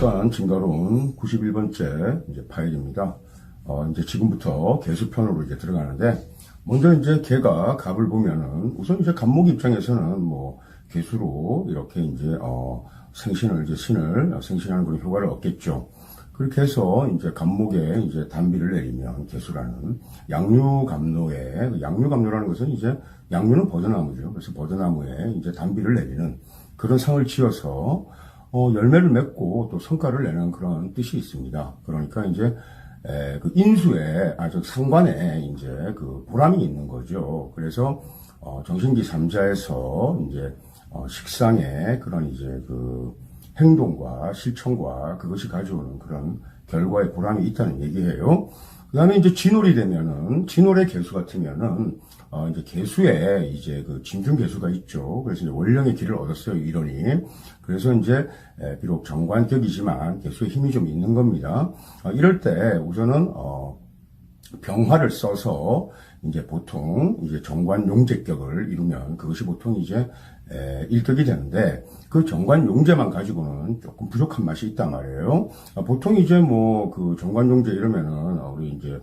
일단 진가로운 91번째 이제 파일입니다. 이제 지금부터 개수편으로 이제 들어가는데, 먼저 이제 개가 갑을 보면은, 우선 이제 갑목 입장에서는 뭐, 개수로 이렇게 이제, 생신을, 이제 신을 생신하는 그런 효과를 얻겠죠. 그렇게 해서 이제 갑목에 이제 단비를 내리면 개수라는 양류갑로에, 양류갑로라는 것은 이제 양류는 버드나무죠. 그래서 버드나무에 이제 단비를 내리는 그런 상을 지어서 열매를 맺고 또 성과를 내는 그런 뜻이 있습니다. 그러니까 이제 그 인수에 아주 상관에 이제 그 보람이 있는 거죠. 그래서 정신기 3자에서 이제 식상의 그런 이제 그 행동과 실천과 그것이 가져오는 그런 결과의 보람이 있다는 얘기예요. 그 다음에 이제 진월이 되면은, 진월의 개수 같으면은, 이제 개수에 이제 그 진중개수가 있죠. 그래서 이제 원령의 길을 얻었어요, 이론이. 그래서 이제, 비록 정관격이지만 개수에 힘이 좀 있는 겁니다. 이럴 때 우선은, 병화를 써서 이제 보통 이제 정관용제격을 이루면 그것이 보통 이제 일격이 되는데, 그 정관용제만 가지고는 조금 부족한 맛이 있단 말이에요. 보통 이제 뭐 그 정관용제 이러면은 우리 이제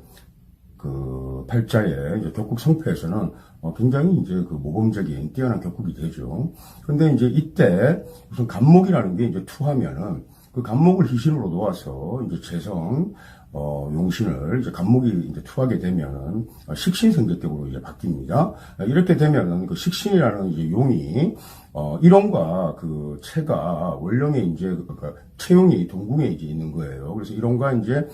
그 팔자의 이제 격국 성패에서는 굉장히 이제 그 모범적인 뛰어난 격국이 되죠. 근데 이제 이때 무슨 갑목이라는 게 이제 투하면은 그 갑목을 희신으로 놓아서 이제 재성 용신을 이제 갑목이 이제 투하게 되면은 식신성격격으로 이제 바뀝니다. 이렇게 되면은 그 식신이라는 이제 용이 일원과 그 체가 원령에 이제 그 체용이 동궁에 이제 있는 거예요. 그래서 일원과 이제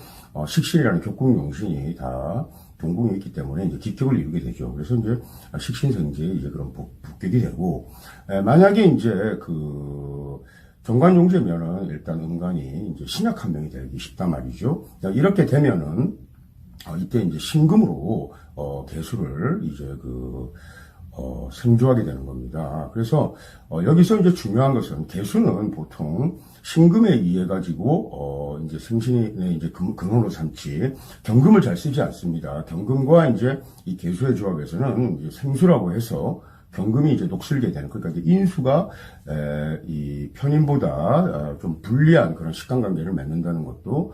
식신이라는 격국 용신이 다 동궁에 있기 때문에 이제 기격을 이루게 되죠. 그래서 이제 식신성제 이제 그런 복격이 되고, 만약에 이제 그 정관용제면은 일단 음간이 이제 신약 한 명이 되기 쉽단 말이죠. 이렇게 되면은 이때 이제 신금으로 개수를 이제 그 생조하게 되는 겁니다. 그래서 여기서 이제 중요한 것은 개수는 보통 신금에 의해 가지고 이제 생신의 이제 근원으로 삼지 경금을 잘 쓰지 않습니다. 경금과 이제 이 개수의 조합에서는 이제 생수라고 해서 경금이 이제 녹슬게 되는, 그러니까 이제 인수가 이 편인보다 좀 불리한 그런 식감관계를 맺는다는 것도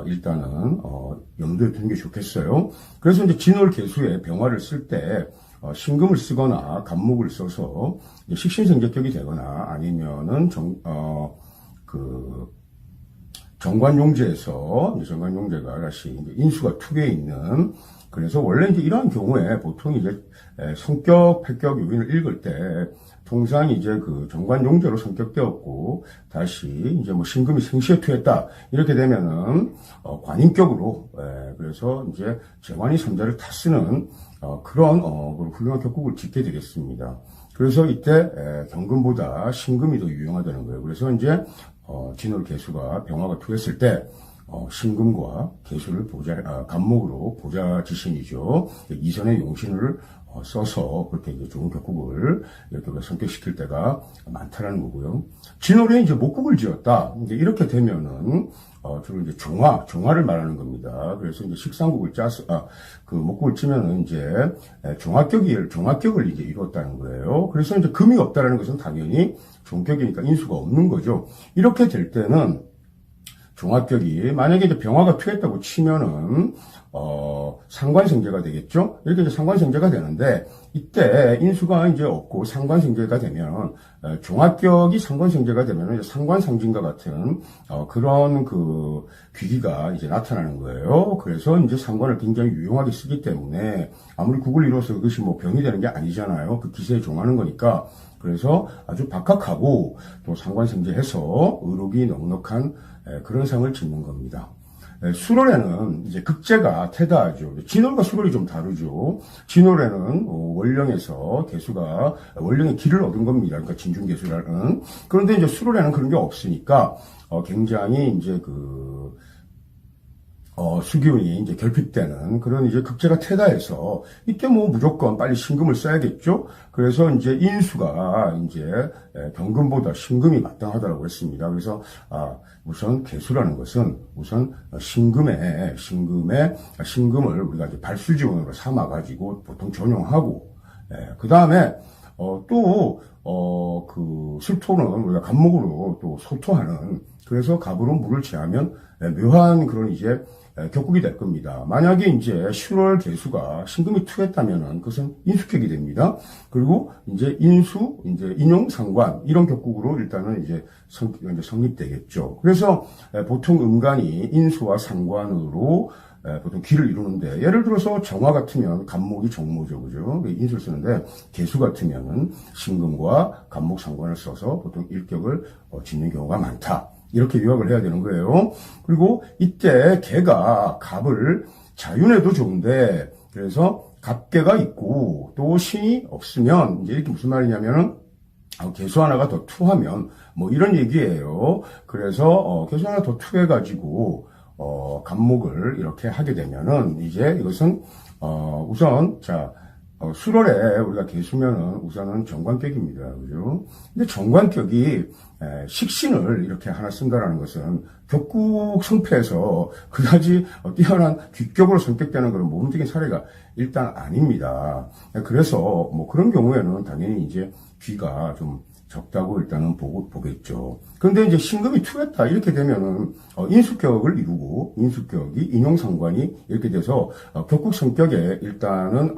일단은 염두에 두는 게 좋겠어요. 그래서 이제 진월 개수에 병화를 쓸 때 신금을 쓰거나 갑목을 써서 식신성제격이 되거나 아니면은 정관용제에서 정관용제가 다시 이제 인수가 투에 있는, 그래서 원래 이제 이러한 경우에 보통 이제 성격, 패격 요인을 읽을 때 통상 이제 그 정관용제로 성격되었고 다시 이제 뭐 신금이 생시에 투했다 이렇게 되면은 관인격으로 그래서 이제 재관이 삼자를 다 쓰는 그런 훌륭한 격국을 짓게 되겠습니다. 그래서 이때 경금보다 신금이 더 유용하다는 거예요. 그래서 이제 진월 개수가 병화가 투했을 때 신금과 개수를 갑목으로 보좌지신이죠. 이선의 용신을 써서 그렇게 이제 좋은 격국을 이렇게 성격시킬 때가 많다라는 거고요. 진월에 이제 목국을 지었다. 이제 이렇게 되면은 주로 이제 종화를 말하는 겁니다. 그래서 이제 식상국을 짜서 그 목국을 치면은 이제 종합격을 이제 이루었다는 거예요. 그래서 이제 금이 없다라는 것은 당연히 종격이니까 인수가 없는 거죠. 이렇게 될 때는 종합격이 만약에 이제 병화가 투했다고 치면은 상관생제가 되겠죠. 이렇게 이제 상관생제가 되는데 이때 인수가 이제 없고 상관생제가 되면 종합격이 상관생제가 되면 이제 상관상진과 같은 그런 그 귀기가 이제 나타나는 거예요. 그래서 이제 상관을 굉장히 유용하게 쓰기 때문에 아무리 국을 이뤄서 그것이 뭐 병이 되는 게 아니잖아요. 그 기세에 종하는 거니까. 그래서 아주 박학하고 또 상관생제해서 의록이 넉넉한 그런 상을 짓는 겁니다. 수월에는 이제 극제가 태다하죠. 진월과 수월이 좀 다르죠. 진월에는 원령에서 개수가 원령의 길을 얻은 겁니다. 그러니까 진중개수라는. 그런데 이제 수월에는 그런 게 없으니까 굉장히 이제 수기운이 이제 결핍되는 그런 이제 극제가 태다해서 이때 뭐 무조건 빨리 신금을 써야겠죠. 그래서 이제 인수가 이제 경금보다 신금이 마땅하다고 했습니다. 그래서 우선 개수라는 것은 우선 신금을 우리가 이제 발수지원으로 삼아 가지고 보통 전용하고 그 다음에 그 술토는 우리가 갑목으로 또 소토하는, 그래서 갑으로 물을 취하면 묘한 그런 이제 격국이 될 겁니다. 만약에 이제 10월 개수가 신금이 투했다면은 그것은 인수격이 됩니다. 그리고 이제 인수, 이제 인용상관 이런 격국으로 일단은 이제 성립되겠죠. 그래서 보통 음간이 인수와 상관으로 보통 기를 이루는데, 예를 들어서 정화 같으면 갑목이 정모죠, 그죠? 인수를 쓰는데, 개수 같으면은 신금과 갑목 상관을 써서 보통 일격을 짓는 경우가 많다. 이렇게 요약을 해야 되는 거예요. 그리고 이때 개가 갑을 자윤해도 좋은데, 그래서 갑개가 있고 또 신이 없으면 이제 이렇게 무슨 말이냐면은 개수 하나가 더 투하면 뭐 이런 얘기예요. 그래서 개수 하나 더 투해가지고 갑목을 이렇게 하게 되면은 이제 이것은 우선 수월에 우리가 개수면은 우선은 정관격입니다. 그죠? 근데 정관격이 식신을 이렇게 하나 쓴다라는 것은 격국 성패에서 그다지 뛰어난 귀격으로 성격되는 그런 모범적인 사례가 일단 아닙니다. 그래서 뭐 그런 경우에는 당연히 이제 귀가 좀 적다고 일단은 보겠죠. 그런데 이제 신금이 투했다 이렇게 되면은 인수격을 이루고, 인수격이 인용상관이 이렇게 돼서 격국 성격에 일단은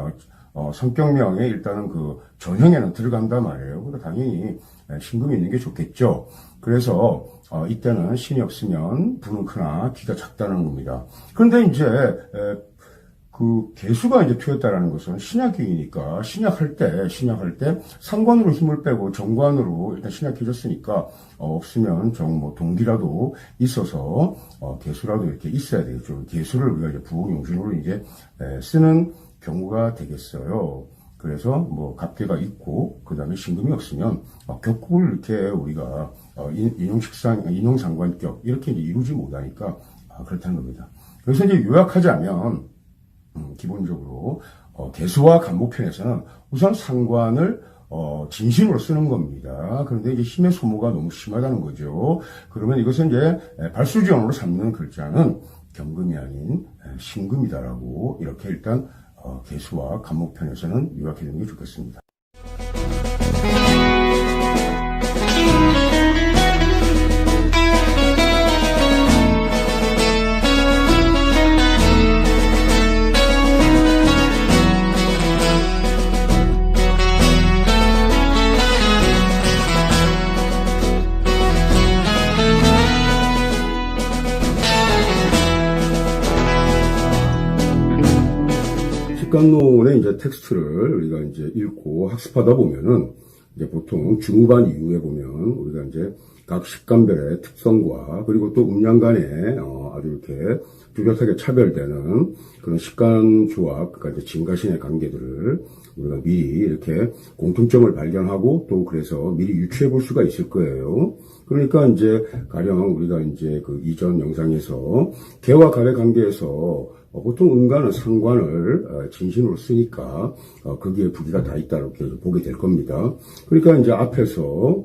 성격명에 일단은 그 전형에는 들어간단 말이에요. 그러니까 당연히 신금이 있는 게 좋겠죠. 그래서 이때는 신이 없으면 부는 크나 기가 작다는 겁니다. 그런데 이제 그 개수가 이제 투였다라는 것은 신약기이니까 신약할 때 상관으로 힘을 빼고 정관으로 일단 신약해졌으니까 없으면 뭐 동기라도 있어서 개수라도 이렇게 있어야 되겠죠. 개수를 우리가 이제 부용신으로 이제 쓰는 경우가 되겠어요. 그래서 뭐 갑개가 있고 그 다음에 신금이 없으면 격국을 이렇게 우리가 인용상관격 이렇게 이제 이루지 못하니까 그렇다는 겁니다. 그래서 이제 요약하자면 기본적으로 개수와 갑목편에서는 우선 상관을 진신으로 쓰는 겁니다. 그런데 이제 힘의 소모가 너무 심하다는 거죠. 그러면 이것은 이제 발수지언으로 삼는 글자는 경금이 아닌 신금이다라고 이렇게 일단 개수와 갑목편에서는 요약해 주는 게 좋겠습니다. 식간론의 이제 텍스트를 우리가 이제 읽고 학습하다 보면은 이제 보통 중후반 이후에 보면 우리가 이제 각 식간별의 특성과 그리고 또 음양간에 아주 이렇게 뚜렷하게 차별되는 그런 식간 조합, 그러니까 이제 진가신의 관계들을 우리가 미리 이렇게 공통점을 발견하고 또 그래서 미리 유추해 볼 수가 있을 거예요. 그러니까 이제 가령 우리가 이제 그 이전 영상에서 개와 갑의 관계에서 보통 음간은 상관을 진신으로 쓰니까 거기에 부기가 다 있다 이렇게 보게 될 겁니다. 그러니까 이제 앞에서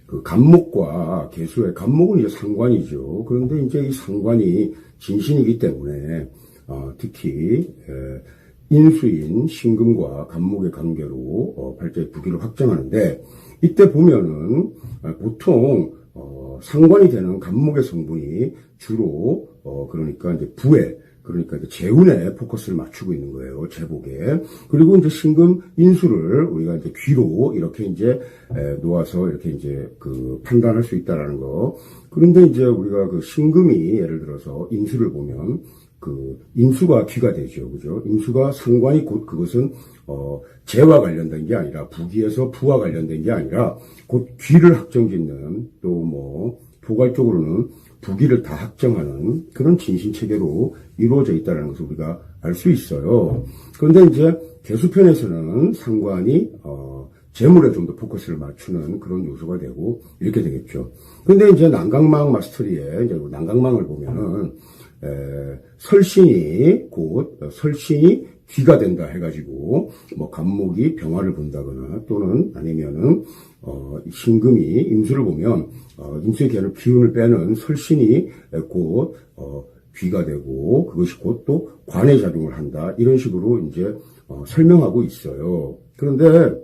그 갑목과 개수의 갑목은 이제 상관이죠. 그런데 이제 이 상관이 진신이기 때문에 특히 인수인 신금과 갑목의 관계로 발자의 부기를 확정하는데, 이때 보면은 보통 상관이 되는 갑목의 성분이 주로 그러니까 이제 부에, 그러니까 이제 재운에 포커스를 맞추고 있는 거예요. 제복에. 그리고 이제 신금 인수를 우리가 이제 귀로 이렇게 이제 놓아서 이렇게 이제 그 판단할 수 있다라는 거. 그런데 이제 우리가 그 신금이 예를 들어서 인수를 보면 그 인수가 귀가 되죠. 그죠? 인수가 상관이 곧 그것은 재와 관련된 게 아니라 부기에서 부와 관련된 게 아니라 곧 귀를 확정짓는 또 뭐 포괄적으로는 부기를 다 확정하는 그런 진신체계로 이루어져 있다는 것을 우리가 알 수 있어요. 그런데 이제 개수편에서는 상관이 재물에 좀 더 포커스를 맞추는 그런 요소가 되고 이렇게 되겠죠. 그런데 이제 난강망 마스터리에 이제 난강망을 보면은 설신이 귀가 된다 해가지고 뭐 갑목이 병화를 본다거나 또는 아니면은 신금이 임수를 보면 임수의 기운을 빼는 설신이 곧 귀가 되고 그것이 곧 또 관의 작용을 한다 이런 식으로 이제 설명하고 있어요. 그런데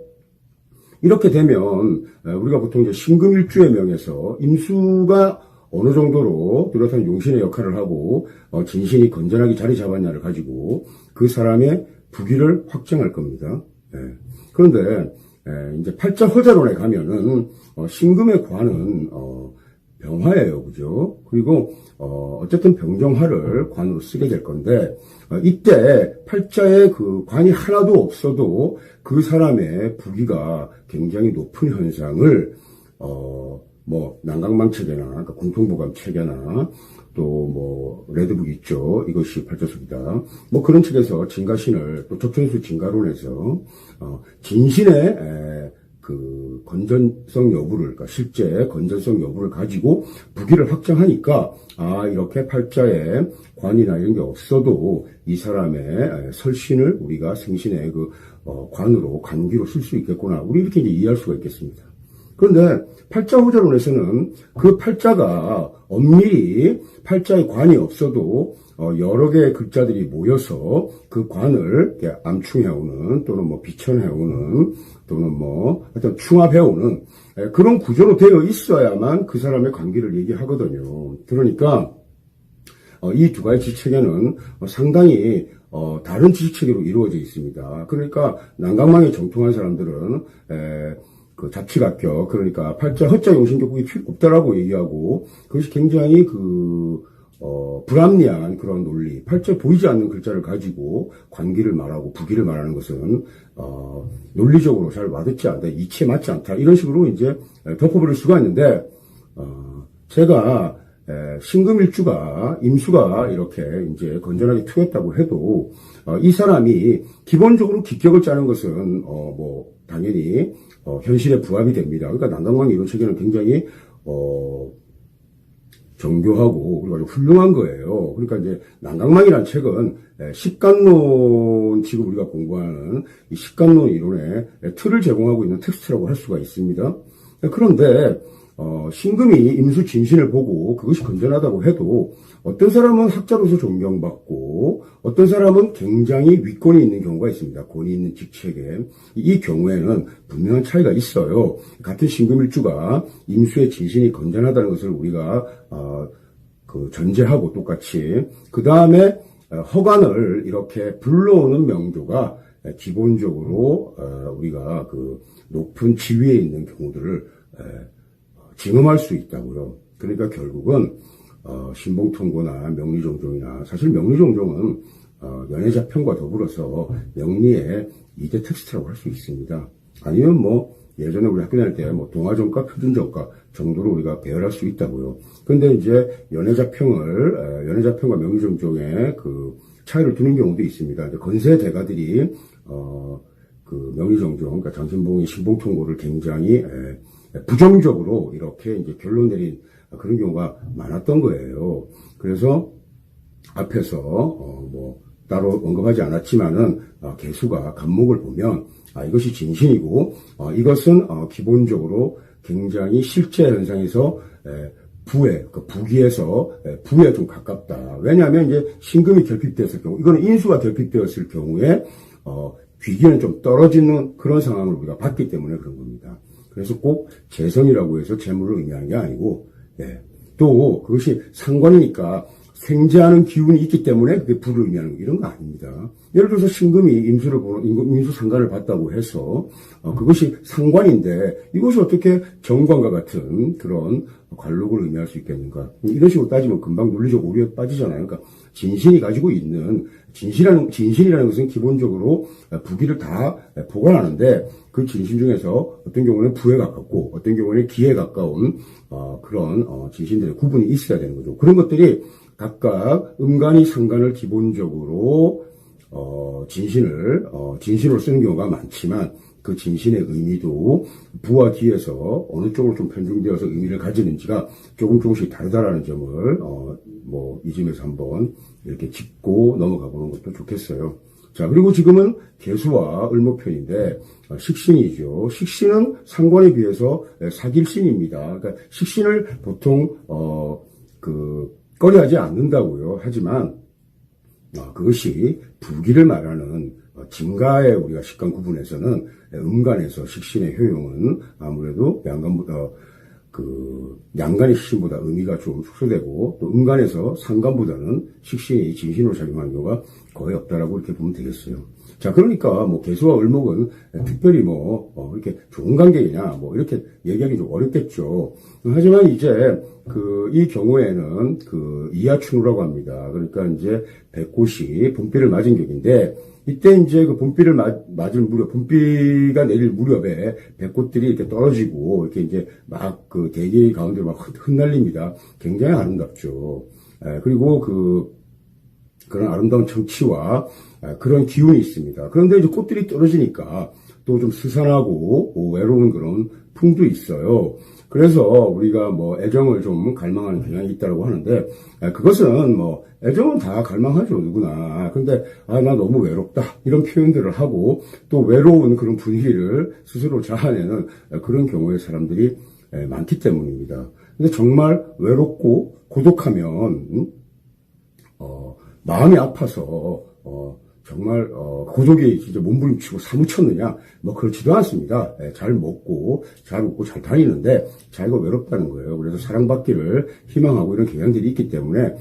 이렇게 되면 우리가 보통 이제 신금일주의 명에서 임수가 어느 정도로 뚜렷한 용신의 역할을 하고 진신이 건전하게 자리 잡았냐를 가지고 그 사람의 부귀를 확정할 겁니다. 예. 그런데 이제 팔자 허자론에 가면은 신금의 관은 병화예요, 그죠? 그리고 어쨌든 병정화를 관으로 쓰게 될 건데 이때 팔자에 그 관이 하나도 없어도 그 사람의 부귀가 굉장히 높은 현상을 뭐 난강망 체계나 그러니까 공통보감 체계나 또 뭐 레드북 있죠. 이것이 팔자속이다. 뭐 그런 책에서 진가신을 또 적천수 진가론에서 진신의 그 건전성 여부를 그러니까 실제 건전성 여부를 가지고 부귀를 확정하니까 이렇게 팔자에 관이나 이런 게 없어도 이 사람의 설신을 우리가 생신의 그 관으로 관기로 쓸 수 있겠구나. 우리 이렇게 이제 이해할 수가 있겠습니다. 그런데 팔자호자론에서는 그 팔자가 엄밀히 팔자에 관이 없어도 여러 개의 글자들이 모여서 그 관을 이렇게 암충해오는 또는 뭐 비천해오는 또는 뭐 하여튼 충합해오는 그런 구조로 되어 있어야만 그 사람의 관계를 얘기하거든요. 그러니까 이 두 가지 지체계는 상당히 다른 지체계로 이루어져 있습니다. 그러니까 난강망에 정통한 사람들은 그 잡치각격, 그러니까 팔자, 허자, 용신격국이 필요 없다라고 얘기하고, 그것이 굉장히 불합리한 그런 논리, 팔자에 보이지 않는 글자를 가지고 관기를 말하고 부기를 말하는 것은, 논리적으로 잘 와닿지 않다, 이치에 맞지 않다, 이런 식으로 이제 덮어버릴 수가 있는데, 제가 신금일주가, 임수가 이렇게 이제 건전하게 투였다고 해도, 이 사람이 기본적으로 기격을 짜는 것은, 당연히, 현실에 부합이 됩니다. 그러니까 난강망이 이런 체계는 굉장히, 정교하고, 그리고 아주 훌륭한 거예요. 그러니까 이제 난강망이라는 책은 식간론, 지금 우리가 공부하는 이 식간론 이론의 틀을 제공하고 있는 텍스트라고 할 수가 있습니다. 그런데, 신금이 임수 진신을 보고 그것이 건전하다고 해도 어떤 사람은 학자로서 존경받고 어떤 사람은 굉장히 윗권이 있는 경우가 있습니다. 권위 있는 직책에. 이 경우에는 분명한 차이가 있어요. 같은 신금일주가 임수의 진신이 건전하다는 것을 우리가 전제하고 똑같이 그 다음에 허관을 이렇게 불러오는 명조가 기본적으로 우리가 그 높은 지위에 있는 경우들을 징험할 수 있다고요. 그러니까 결국은 신봉통고나 명리종종이나 사실 명리종종은 연애자편과 더불어서 명리의 2대 텍스트라고 할 수 있습니다. 아니면 뭐 예전에 우리 학교 다닐 때 뭐 동화전과 표준전과 정도로 우리가 배열할 수 있다고요. 그런데 이제 연애자편과 명리종종의 그 차이를 두는 경우도 있습니다. 건세 대가들이 그 명리종종, 그러니까 장신봉의 신봉통고를 굉장히 부정적으로 이렇게 이제 결론 내린 그런 경우가 많았던 거예요. 그래서 앞에서 따로 언급하지 않았지만은 개수가 간목을 보면 이것이 진신이고 이것은 기본적으로 굉장히 실제 현상에서 부에 그 부기에서 부에 좀 가깝다. 왜냐하면 이제 신금이 결핍되었을 경우 이거는 인수가 결핍되었을 경우에 귀기는 좀 떨어지는 그런 상황을 우리가 봤기 때문에 그런 겁니다. 그래서 꼭 재성이라고 해서 재물을 의미하는 게 아니고, 또 그것이 상관이니까 생재하는 기운이 있기 때문에 그게 불을 의미하는 거, 이런 거 아닙니다. 예를 들어서 신금이 임수 상관을 봤다고 해서 그것이 상관인데 이것이 어떻게 정관과 같은 그런 관록을 의미할 수 있겠는가? 이런 식으로 따지면 금방 논리적 오류에 빠지잖아요. 그러니까 진신이 가지고 있는 진신이라는 것은 기본적으로 부기를 다 보관하는데 그 진신 중에서 어떤 경우는 부에 가깝고 어떤 경우는 기에 가까운 그런 진신들의 구분이 있어야 되는 거죠. 그런 것들이 각각 음간이 상간을 기본적으로 진신으로 쓰는 경우가 많지만 그 진신의 의미도 부와 기에서 어느 쪽으로 좀 편중되어서 의미를 가지는지가 조금씩 다르다라는 점을 이 점에서 한번 이렇게 짚고 넘어가 보는 것도 좋겠어요. 자, 그리고 지금은 개수와 을목편인데 식신이죠. 식신은 상관에 비해서 사길신입니다. 그러니까 식신을 보통 꺼려하지 않는다고요. 하지만 그것이 부기를 말하는 진가의 우리가 식간 구분에서는 음간에서 식신의 효용은 아무래도 양간의 식신보다 의미가 좀 축소되고, 또 음간에서 상간보다는 식신이 진신으로 작용하는 경우가 거의 없다라고 이렇게 보면 되겠어요. 자, 그러니까 뭐 개수와 을목은 특별히 이렇게 좋은 관계이냐 이렇게 얘기하기 좀 어렵겠죠. 하지만 이제 이 경우에는 이하춘우라고 합니다. 그러니까 이제 백꽃이 봄비를 맞은 격인데, 이때 이제 봄비를 맞을 무렵, 봄비가 내릴 무렵에 백꽃들이 이렇게 떨어지고, 이렇게 이제 대기 가운데로 막 흩날립니다. 굉장히 아름답죠. 그리고 그런 아름다운 정치와 그런 기운이 있습니다. 그런데 이제 꽃들이 떨어지니까 또 좀 스산하고 외로운 그런 풍도 있어요. 그래서 우리가 애정을 좀 갈망하는 경향이 있다고 하는데, 그것은 애정은 다 갈망하죠, 누구나. 근데 나 너무 외롭다 이런 표현들을 하고, 또 외로운 그런 분위기를 스스로 자아내는 그런 경우의 사람들이 많기 때문입니다. 근데 정말 외롭고 고독하면 마음이 아파서 정말 고독이 진짜 몸부림치고 사무쳤느냐, 그렇지도 않습니다. 잘 먹고 잘 웃고 잘 다니는데 자기가 외롭다는 거예요. 그래서 사랑받기를 희망하고 이런 경향들이 있기 때문에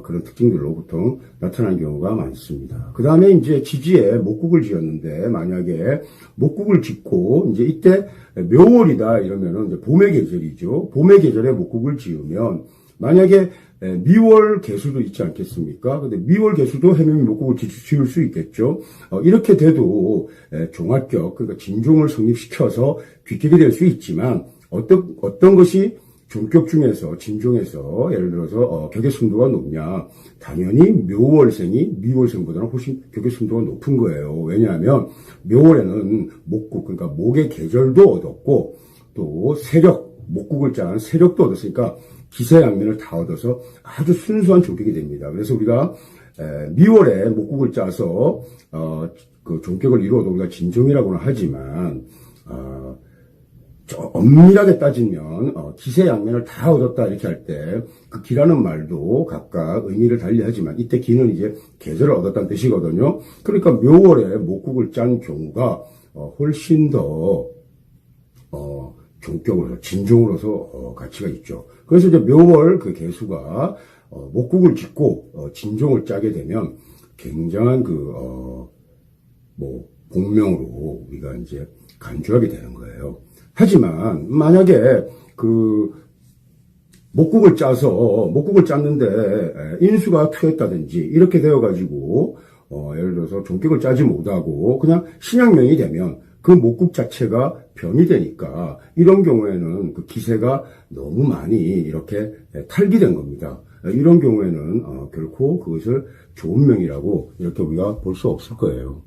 그런 특징들로 보통 나타나는 경우가 많습니다. 그 다음에 이제 지지에 목국을 지었는데, 만약에 목국을 짓고 이제 이때 묘월이다 이러면은 이제 봄의 계절이죠. 봄의 계절에 목국을 지으면, 만약에 미월 개수도 있지 않겠습니까? 근데 미월 개수도 해묘미 목국을 지을 수 있겠죠. 이렇게 돼도 종합격, 그러니까 진종을 성립시켜서 귀격이 될 수 있지만, 어떤 것이 종격 중에서, 진종에서 예를 들어서 격의 순도가 높냐? 당연히 묘월생이 미월생보다는 훨씬 격의 순도가 높은 거예요. 왜냐하면 묘월에는 목국, 그러니까 목의 계절도 얻었고, 또 세력, 목국을 짠 세력도 얻었으니까 기세양면을 다 얻어서 아주 순수한 종격이 됩니다. 그래서 우리가 미월에 목국을 짜서 종격을 이루어도 우리가 진종이라고는 하지만, 엄밀하게 따지면 기세양면을 다 얻었다 이렇게 할 때 그 기라는 말도 각각 의미를 달리하지만, 이때 기는 이제 계절을 얻었다는 뜻이거든요. 그러니까 묘월에 목국을 짠 경우가 훨씬 더 종격으로서, 진종으로서 가치가 있죠. 그래서 이제 묘월 개수가 목국을 짓고 진종을 짜게 되면 굉장한 복명으로 우리가 이제 간주하게 되는 거예요. 하지만 만약에 목국을 짰는데 인수가 투했다든지 이렇게 되어가지고 예를 들어서 종격을 짜지 못하고 그냥 신약명이 되면 그 목국 자체가 병이 되니까, 이런 경우에는 그 기세가 너무 많이 이렇게 탈기된 겁니다. 이런 경우에는 결코 그것을 좋은 명이라고 이렇게 우리가 볼 수 없을 거예요.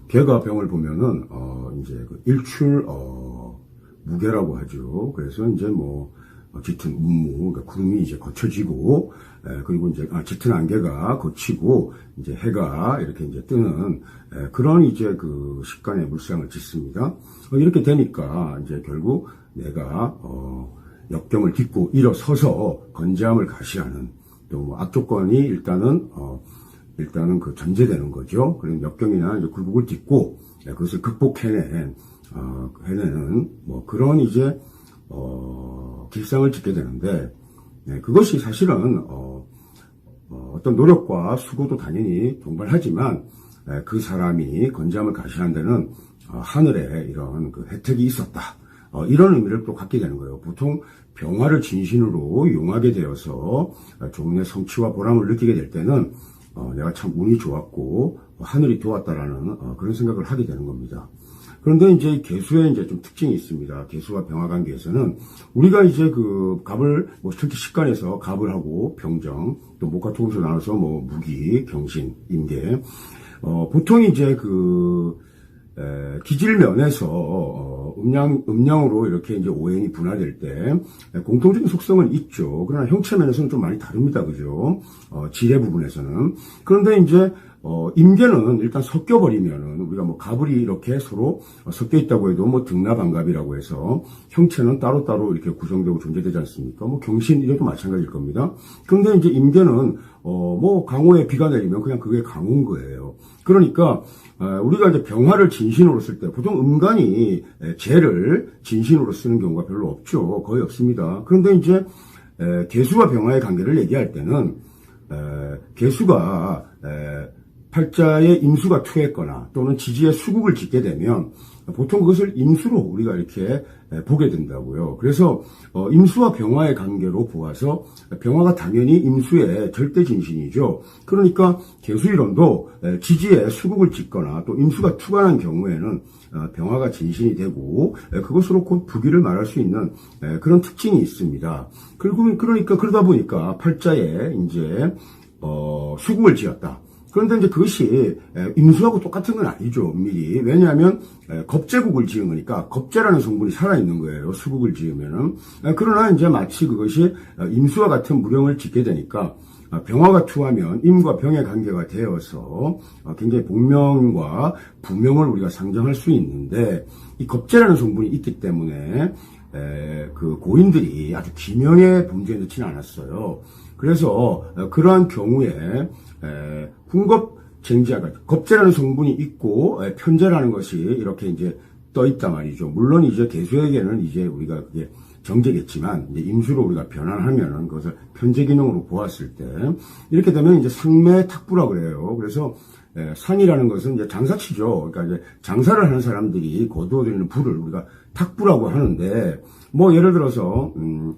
개가 병을 보면은 이제 일출 무개라고 하죠. 그래서 이제 짙은 운무, 그러니까 구름이 이제 거쳐지고, 그리고 이제 짙은 안개가 거치고 이제 해가 이렇게 이제 뜨는 그런 이제 식간의 물상을 짓습니다. 이렇게 되니까 이제 결국 내가 역경을 딛고 일어서서 건재함을 가시하는, 또 악조건이 일단은 전제되는 거죠. 그런 역경이나 이제 굴곡을 딛고 그것을 극복해내는 그런 이제 길상을 짓게 되는데, 그것이 사실은 어떤 노력과 수고도 당연히 동반하지만, 그 사람이 건재함을 가시한 데는 하늘에 이런 혜택이 있었다, 이런 의미를 또 갖게 되는 거예요. 보통 병화를 진신으로 용하게 되어서 종의 성취와 보람을 느끼게 될 때는 내가 참 운이 좋았고 하늘이 도왔다라는 그런 생각을 하게 되는 겁니다. 그런데 이제 개수에 이제 좀 특징이 있습니다. 개수와 병화 관계에서는 우리가 이제 갑을 특히 식간에서 갑을 하고 병정, 또 목과 토금에서 나눠서 무기, 경신, 임계, 보통 이제 기질면에서 음양으로 이렇게 이제 오행이 분화될 때 공통적인 속성은 있죠. 그러나 형체면에서는 좀 많이 다릅니다. 그죠? 지뢰 부분에서는. 그런데 이제 임계는 일단 섞여버리면은 우리가 뭐 갑을이 이렇게 서로 섞여 있다고 해도 뭐 등납안갑이라고 해서 형체는 따로따로 이렇게 구성되고 존재되지 않습니까? 뭐 경신 이래도 마찬가지일 겁니다. 그런데 이제 임계는 뭐 강호에 비가 내리면 그냥 그게 강호인 거예요. 그러니까 우리가 이제 병화를 진신으로 쓸 때 보통 음간이 재를 진신으로 쓰는 경우가 별로 없죠. 거의 없습니다. 그런데 이제 개수와 병화의 관계를 얘기할 때는 개수가 팔자에 임수가 투했거나 또는 지지에 수국을 짓게 되면 보통 그것을 임수로 우리가 이렇게 보게 된다고요. 그래서 임수와 병화의 관계로 보아서 병화가 당연히 임수의 절대 진신이죠. 그러니까 개수이론도 지지에 수국을 짓거나 또 임수가 투관한 경우에는 병화가 진신이 되고 그것으로 곧 부기를 말할 수 있는 그런 특징이 있습니다. 그러니까 그러다 보니까 팔자에 이제 수국을 지었다. 그런데 이제 그것이 임수하고 똑같은 건 아니죠, 엄밀히. 왜냐하면 겁재국을 지은 거니까 겁재라는 성분이 살아있는 거예요, 수국을 지으면은. 그러나 이제 마치 그것이 임수와 같은 무령을 짓게 되니까 병화가 투하면 임과 병의 관계가 되어서 굉장히 복명과 부명을 우리가 상정할 수 있는데 이 겁재라는 성분이 있기 때문에 그 고인들이 아주 기명의 범죄에 넣지는 않았어요. 그래서 그러한 경우에 훈겁쟁지가 겁재라는 성분이 있고 편재라는 것이 이렇게 이제 떠 있단 말이죠. 물론 이제 개수에게는 이제 우리가 그게 정제겠지만 이제 임수로 우리가 변환하면은 그것을 편재 기능으로 보았을 때 이렇게 되면 이제 상매탁부라고 그래요. 그래서 상이라는 것은 이제 장사치죠. 그러니까 이제 장사를 하는 사람들이 거두어들이는 부를 우리가 탁부라고 하는데 뭐 예를 들어서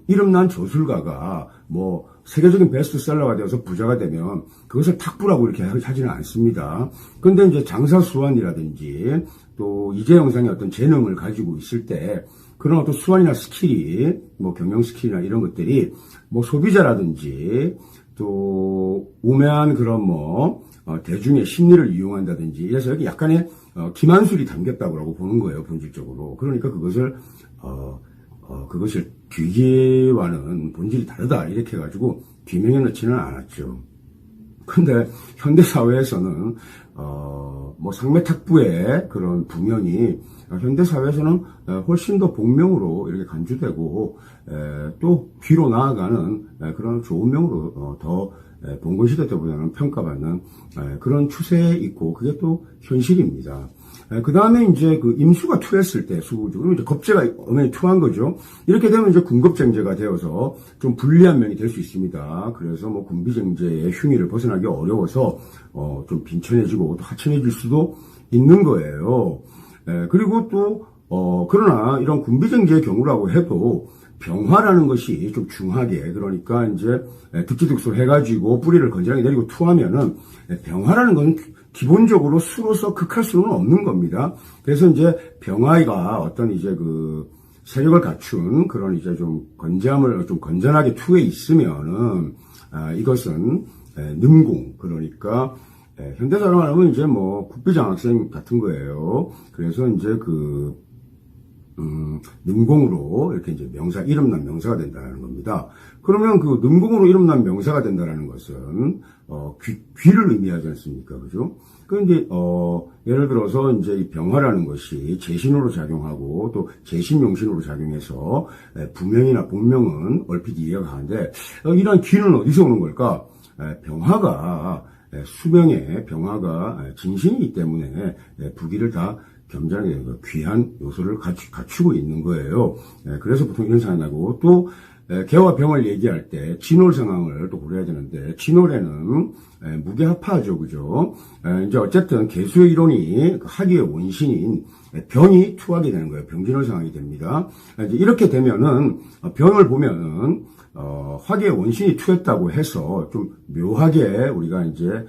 이름난 저술가가 뭐 세계적인 베스트셀러가 되어서 부자가 되면 그것을 탁부라고 이렇게 하지는 않습니다. 그런데 이제 장사수완이라든지 또 이재 영상의 어떤 재능을 가지고 있을 때 그런 어떤 수완이나 스킬이 뭐 경영 스킬이나 이런 것들이 뭐 소비자라든지 또 우매한 그런 뭐 대중의 심리를 이용한다든지 이래서 여기 약간의 기만술이 담겼다고 보는 거예요, 본질적으로. 그러니까 그것을 그것을 귀기와는 본질이 다르다 이렇게 해가지고 귀명해 넣지는 않았죠. 근데 현대 사회에서는 뭐 상매탁부의 그런 부명이 현대 사회에서는 훨씬 더 복명으로 이렇게 간주되고 또 뒤로 나아가는 그런 좋은 명으로 더 봉건시대 때보다는 평가받는 그런 추세에 있고 그게 또 현실입니다. 그 다음에 이제 그 임수가 투했을 때 수적으로 이제 겁재가 엄연히 투한 거죠. 이렇게 되면 이제 군겁쟁제가 되어서 좀 불리한 면이 될 수 있습니다. 그래서 뭐 군비쟁제의 흉의를 벗어나기 어려워서 좀 빈천해지고 또 하천해질 수도 있는 거예요. 그리고 또 그러나 이런 군비쟁제의 경우라고 해도 병화라는 것이 좀 중하게 그러니까 이제 득지득소 해가지고 뿌리를 건전하게 내리고 투하면은 병화라는 건 기본적으로 수로서 극할 수는 없는 겁니다. 그래서 이제 병화가 어떤 이제 그 세력을 갖춘 그런 이제 좀 건재함을 좀 건전하게 투에 있으면은 이것은 능공 그러니까 현대 사람 하면 이제 뭐 국비장학생 같은 거예요. 그래서 이제 그 능공으로 이렇게 이제 명사, 이름난 명사가 된다는 겁니다. 그러면 그 능공으로 이름난 명사가 된다는 것은, 귀를 의미하지 않습니까? 그죠? 그런데, 예를 들어서 이제 이 병화라는 것이 재신으로 작용하고 또 재신용신으로 작용해서 부명이나 본명은 얼핏 이해가 가는데, 이런 귀는 어디서 오는 걸까? 병화가, 수명의 병화가 진신이기 때문에 부기를 다 겸손하게 귀한 요소를 갖추고 있는 거예요. 그래서 보통 이런 상황이 나고 또 개와 병을 얘기할 때 진홀 상황을 또 고려해야 되는데 진홀에는 무게합하죠, 그죠? 이제 어쨌든 개수의 이론이 학위의 원신인 병이 투하게 되는 거예요. 병진홀 상황이 됩니다. 이제 이렇게 되면은 병을 보면은 화기의 원신이 투했다고 해서 좀 묘하게 우리가 이제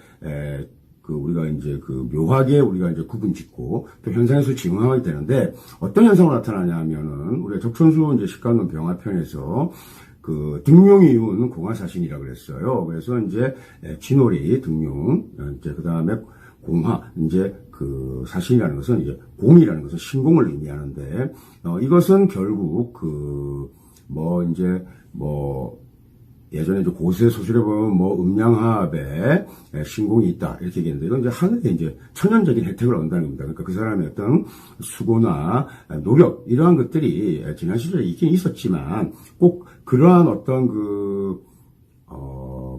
묘하게 우리가 이제 구분 짓고 또 현상에서 증명하게 되는데 어떤 현상으로 나타나냐 하면은 우리가 적천수 이제 식간론 병화편에서 그 등용이 이운 공화사신이라고 그랬어요. 그래서 이제 진월이 등용, 이제 그 다음에 공화, 이제 그 사신이라는 것은 이제 공이라는 것은 신공을 의미하는데, 이것은 결국 예전에 이제 고세 소설에 보면 음양하합에 신공이 있다 이렇게 얘기했는데, 이건 이제 하늘의 이제 천연적인 혜택을 얻는다는 겁니다. 그러니까 그 사람의 어떤 수고나 노력 이러한 것들이 지난 시절에 있긴 있었지만 꼭 그러한 어떤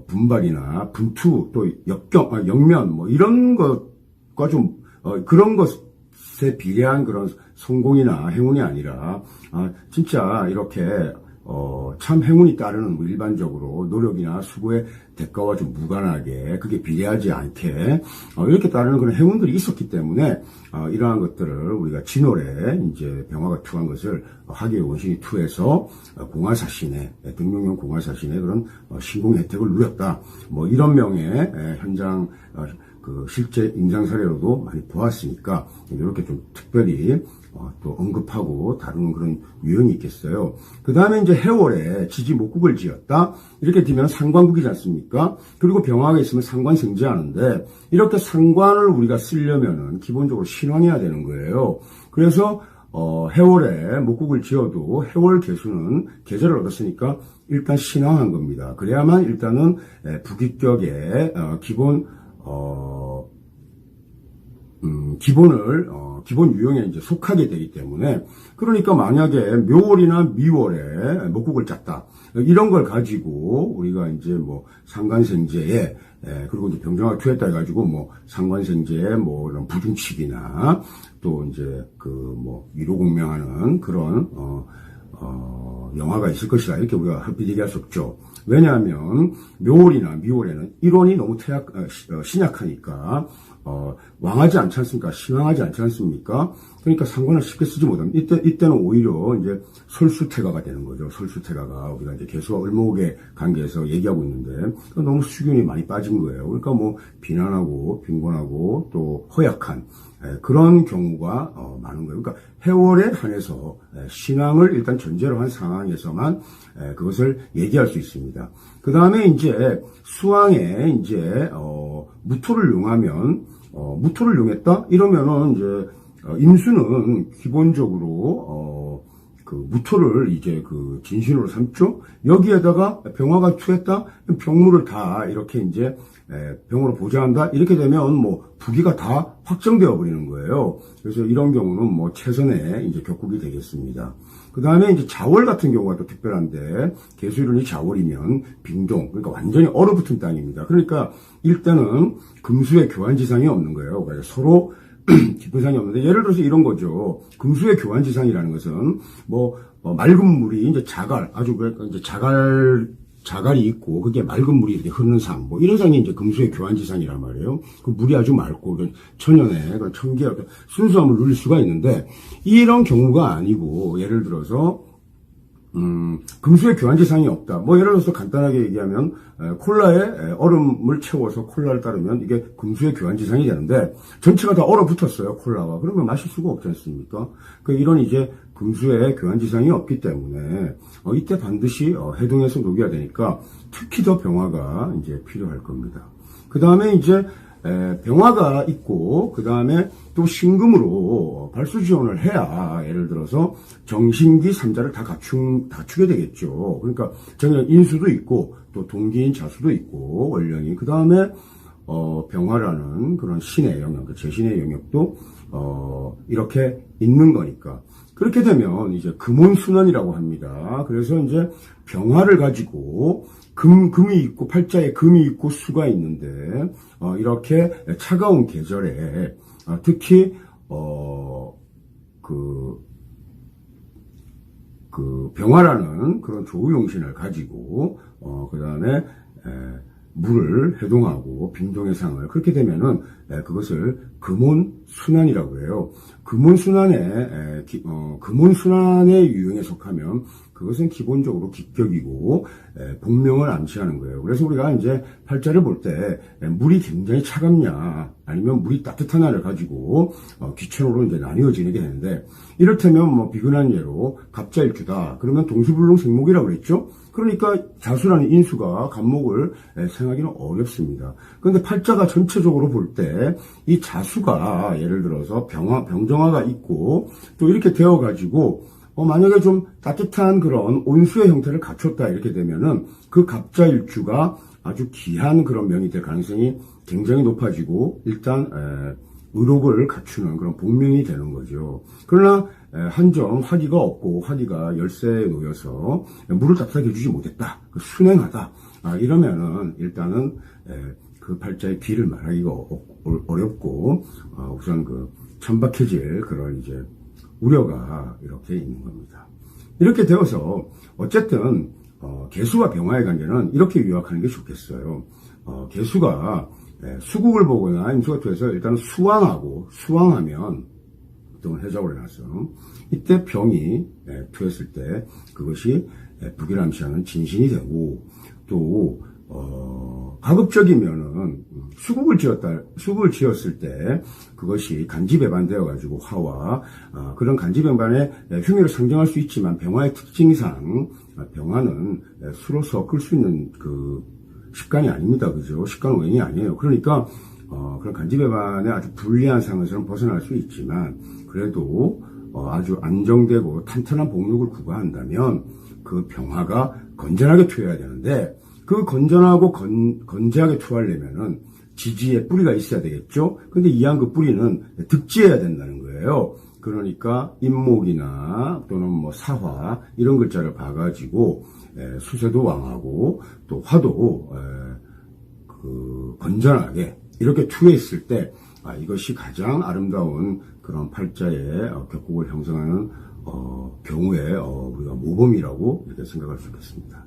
분발이나 분투 또 역면 이런 것과 좀 그런 것에 비례한 그런 성공이나 행운이 아니라 진짜 이렇게 참 행운이 따르는 일반적으로 노력이나 수고의 대가와 좀 무관하게 그게 비례하지 않게 이렇게 따르는 그런 행운들이 있었기 때문에 이러한 것들을 우리가 진월에 이제 병화가 투한 것을 화기의 원신이 투해서 공화사신의 등용용 공화사신의 그런 신공 혜택을 누렸다. 이런 명의 현장 그 실제 임상 사례로도 많이 보았으니까 이렇게 좀 특별히 또 언급하고 다루는 그런 유형이 있겠어요. 그 다음에 이제 해월에 지지 목국을 지었다. 이렇게 되면 상관국이지 않습니까? 그리고 병화가 있으면 상관생제하는데, 이렇게 상관을 우리가 쓰려면은 기본적으로 신왕해야 되는 거예요. 그래서 해월에 목국을 지어도 해월 개수는 계절을 얻었으니까 일단 신왕한 겁니다. 그래야만 일단은 북위격의 기본 유형에 이제 속하게 되기 때문에, 그러니까 만약에 묘월이나 미월에 목국을 짰다. 이런 걸 가지고 우리가 이제 상관생제에, 그리고 이제 병정화 투했다 해가지고 상관생제에 이런 부중칩이나 또 이제 위로공명하는 그런, 영화가 있을 것이다. 이렇게 우리가 헛빛 얘기할 수 없죠. 왜냐하면 묘월이나 미월에는 일원이 너무 신약하니까 왕하지 않지 않습니까? 신왕하지 않지 않습니까? 그러니까 상관을 쉽게 쓰지 못합니다. 이때는 오히려 이제 설수태가가 되는 거죠. 설수태가가 우리가 이제 개수와 을목의 관계에서 얘기하고 있는데 너무 수균이 많이 빠진 거예요. 그러니까 비난하고 빈곤하고 또 허약한 그런 경우가 많은 거예요. 그러니까 해월에 한해서 신앙을 일단 전제로 한 상황에서만 그것을 얘기할 수 있습니다. 그 다음에 이제 수왕에 이제 무토를 용하면 무토를 용했다 이러면은 이제 임수는 기본적으로 무토를 이제 진신으로 삼죠. 여기에다가 병화가 투했다, 병무를 다 이렇게 이제 병으로 보좌한다. 이렇게 되면 부기가 다 확정되어 버리는 거예요. 그래서 이런 경우는 최선의 이제 격국이 되겠습니다. 그 다음에 이제 자월 같은 경우가 또 특별한데, 개수일운이 자월이면 빙동, 그러니까 완전히 얼어붙은 땅입니다. 그러니까 일단은 금수의 교환지상이 없는 거예요. 그러니까 서로 기분상이 없는데, 예를 들어서 이런 거죠. 금수의 교환지상이라는 것은 맑은 물이 이제 아주 그러니까 이제 자갈이 있고 그게 맑은 물이 이렇게 흐르는 상, 이런 상이 이제 금수의 교환지상이란 말이에요. 그 물이 아주 맑고 천연의 천기의 순수함을 누릴 수가 있는데, 이런 경우가 아니고 예를 들어서 금수의 교환지상이 없다. 예를 들어서 간단하게 얘기하면 콜라에 얼음을 채워서 콜라를 따르면 이게 금수의 교환지상이 되는데, 전체가 다 얼어붙었어요, 콜라와. 그러면 마실 수가 없지 않습니까? 이런 이제 금수의 교환지상이 없기 때문에 이때 반드시 해동해서 녹여야 되니까 특히 더 병화가 이제 필요할 겁니다. 그 다음에 이제 병화가 있고 그 다음에 또 신금으로 발수지원을 해야 예를 들어서 정신기 삼자를 다 갖추게 되겠죠. 그러니까 정년 인수도 있고 또 동기인 자수도 있고 원령이, 그 다음에 병화라는 그런 신의 영역, 제신의 영역도 이렇게 있는 거니까, 그렇게 되면 이제 금혼순환이라고 합니다. 그래서 이제 병화를 가지고 금이 있고 팔자에 금이 있고 수가 있는데, 이렇게 차가운 계절에 특히 병화라는 그런 조우용신을 가지고 그 다음에 물을 해동하고 빙동의 상을, 그렇게 되면은 그것을 금혼순환이라고 해요. 금혼순환의 유형에 속하면 그것은 기본적으로 기격이고 복명을 암시하는 거예요. 그래서 우리가 이제 팔자를 볼 때 물이 굉장히 차갑냐 아니면 물이 따뜻하냐를 가지고 귀천으로 이제 나뉘어지게 되는데, 이를테면 뭐 비근한 예로 갑자일주다 그러면 동수불능 생목이라고 그랬죠. 그러니까 자수라는 인수가 간목을 생하기는 어렵습니다. 그런데 팔자가 전체적으로 볼 때 이 자수가 예를 들어서 병정화가 있고 또 이렇게 되어 가지고 만약에 좀 따뜻한 그런 온수의 형태를 갖췄다 이렇게 되면은 그 갑자일주가 아주 귀한 그런 명이 될 가능성이 굉장히 높아지고 일단 의록을 갖추는 그런 복명이 되는 거죠. 그러나 한점 화기가 없고 화기가 열쇠에 놓여서 물을 따뜻하게 해주지 못했다, 순행하다, 이러면은 일단은 그 팔자의 귀를 말하기가 어렵고 우선 그 천박해질 그런 이제 우려가 이렇게 있는 겁니다. 이렇게 되어서 어쨌든 개수와 병화의 관계는 이렇게 요약하는 게 좋겠어요. 개수가 수국을 보거나 임수가 투해서 일단은 수왕하면 보통은 해적을 해놨어. 이때 병이 투했을 때 그것이 북이를 암시하는 진신이 되고, 또 가급적이면은 수국을 지었을 때 그것이 간지배반되어 가지고 화와 그런 간지배반의 흉의를 상정할 수 있지만, 병화의 특징상 병화는 수로 섞을 수 있는 그 식간이 아닙니다. 그죠? 식간 오행이 아니에요. 그러니까 그런 간지배반의 아주 불리한 상황에서는 벗어날 수 있지만, 그래도 아주 안정되고 탄탄한 복육을 구가한다면 그 병화가 건전하게 투여해야 되는데, 그 건전하고 건재하게 투하려면은 지지에 뿌리가 있어야 되겠죠. 근데 이왕 그 뿌리는 득지해야 된다는 거예요. 그러니까 임목이나 또는 뭐 사화 이런 글자를 봐가지고 수세도 왕하고 또 화도 그 건전하게 이렇게 투여했을 때 이것이 가장 아름다운 그런 팔자의 격국을 형성하는 경우에 우리가 모범이라고 이렇게 생각할 수 있겠습니다.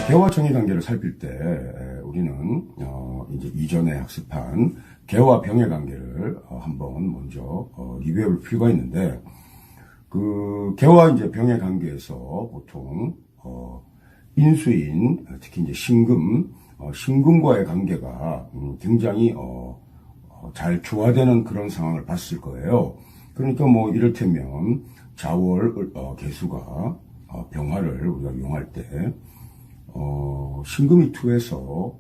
개와 정의 관계를 살필 때 우리는 이제 이전에 학습한 개와 병의 관계를 한번 먼저 리뷰해 볼 필요가 있는데, 그 개와 이제 병의 관계에서 보통 인수인, 특히 이제 신금과의 관계가 굉장히 잘 조화되는 그런 상황을 봤을 거예요. 그러니까 뭐 이를테면 자월 개수가 병화를 우리가 이용할 때 신금이 투해서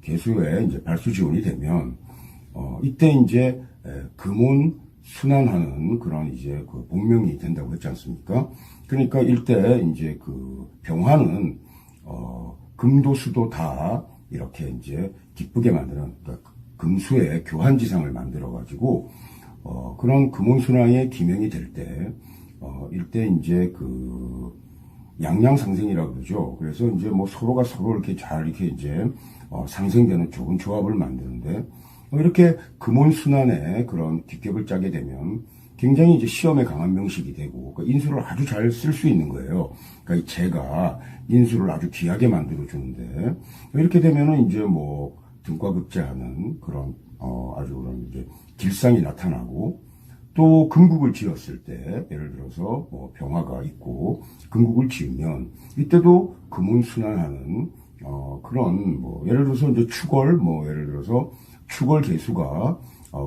개수에 이제 발수지원이 되면 이때 이제 금온 순환하는 그런 이제 그 복명이 된다고 했지 않습니까? 그러니까 이때 이제 그 병화는 금도 수도 다 이렇게 이제 기쁘게 만드는, 그러니까 금수의 교환지상을 만들어 가지고 그런 금온 순환의 기명이 될 때 이때 이제 그 양양상생이라고 그러죠. 그래서 이제 뭐 서로가 서로 이렇게 잘 이렇게 이제 상생되는 좋은 조합을 만드는데, 이렇게 금온순환의 그런 뒷격을 짜게 되면 굉장히 이제 시험에 강한 명식이 되고, 그러니까 인수를 아주 잘 쓸 수 있는 거예요. 그러니까 이 재가 인수를 아주 귀하게 만들어 주는데, 이렇게 되면은 이제 뭐 등과 급제하는 그런 아주 그런 이제 길상이 나타나고, 또 금국을 지었을 때 예를 들어서 뭐 병화가 있고 금국을 지으면 이때도 금운순환하는 그런 뭐 예를 들어서 이제 축월, 뭐 예를 들어서 축월 개수가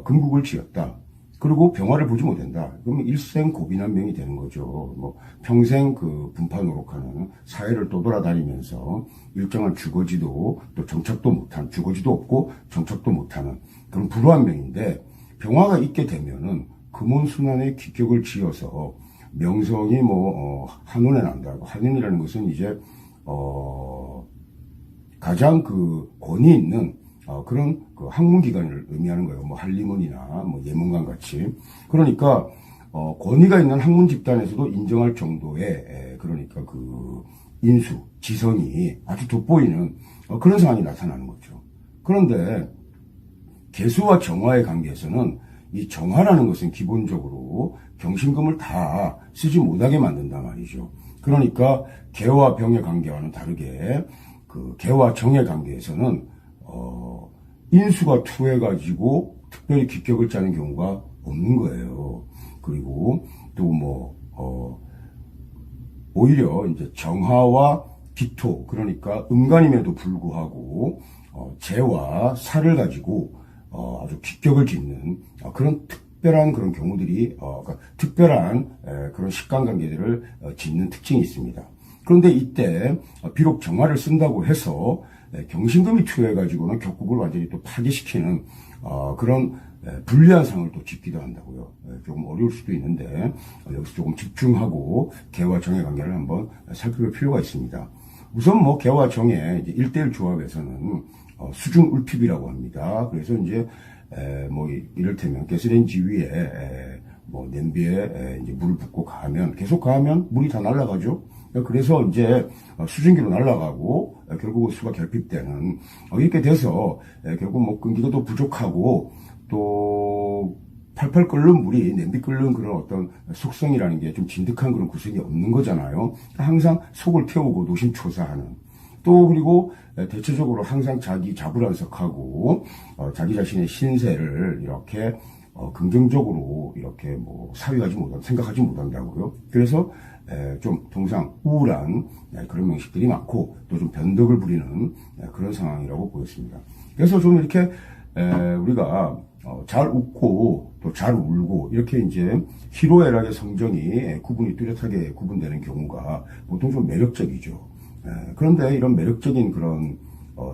금국을 지었다. 그리고 병화를 보지 못한다. 그러면 일생 고비난명이 되는 거죠. 뭐 평생 그 분파 노력하는 사회를 떠돌아다니면서 일정한 주거지도 또 정착도 못한, 주거지도 없고 정착도 못하는 그런 불우한 명인데, 병화가 있게 되면은 금온순환의 기격을 지어서 명성이 뭐 한운에 난다고. 한운이라는 것은 이제 가장 그 권위 있는 그런 그 학문기관을 의미하는 거예요. 뭐 한림원이나 뭐 예문관 같이. 그러니까 권위가 있는 학문 집단에서도 인정할 정도의 그러니까 그 인수, 지성이 아주 돋보이는 그런 상황이 나타나는 거죠. 그런데 개수와 정화의 관계에서는 이 정화라는 것은 기본적으로 경신금을 다 쓰지 못하게 만든단 말이죠. 그러니까 개와 병의 관계와는 다르게 그 개와 정의 관계에서는 인수가 투해가지고 특별히 기격을 짜는 경우가 없는 거예요. 그리고 또 오히려 이제 정화와 기토, 그러니까 음간임에도 불구하고 재와 살을 가지고 아주 기격을 짓는 그런 특별한 그런 경우들이 그러니까 특별한 그런 식관 관계들을 짓는 특징이 있습니다. 그런데 이때 비록 정화를 쓴다고 해서 경신금이 투여해가지고는 격국을 완전히 또 파괴시키는 그런 불리한 상을 또 짓기도 한다고요. 조금 어려울 수도 있는데 여기서 조금 집중하고 개와 정의 관계를 한번 살펴볼 필요가 있습니다. 우선 개와 정의 이제 1대1 조합에서는 수중울핍이라고 합니다. 그래서 이제 이를테면 가스레인지 위에 냄비에 이제 물을 붓고 가면 계속 가면 물이 다 날아가죠. 그래서 이제 수증기로 날아가고 결국 수가 결핍되는 이렇게 돼서 결국 끈기가 또 부족하고 또 팔팔 끓는 물이 냄비 끓는 그런 어떤 속성이라는 게 좀 진득한 그런 구석이 없는 거잖아요. 항상 속을 태우고 노심초사하는 또 그리고 대체적으로 항상 자기 자불안석하고 자기 자신의 신세를 이렇게 긍정적으로 이렇게 생각하지 못한다고요. 그래서 좀 통상 우울한 그런 명식들이 많고 또 좀 변덕을 부리는 그런 상황이라고 보였습니다. 그래서 좀 이렇게 우리가 잘 웃고 또 잘 울고 이렇게 이제 희로애락의 성정이 구분이 뚜렷하게 구분되는 경우가 보통 좀 매력적이죠. 그런데 이런 매력적인 그런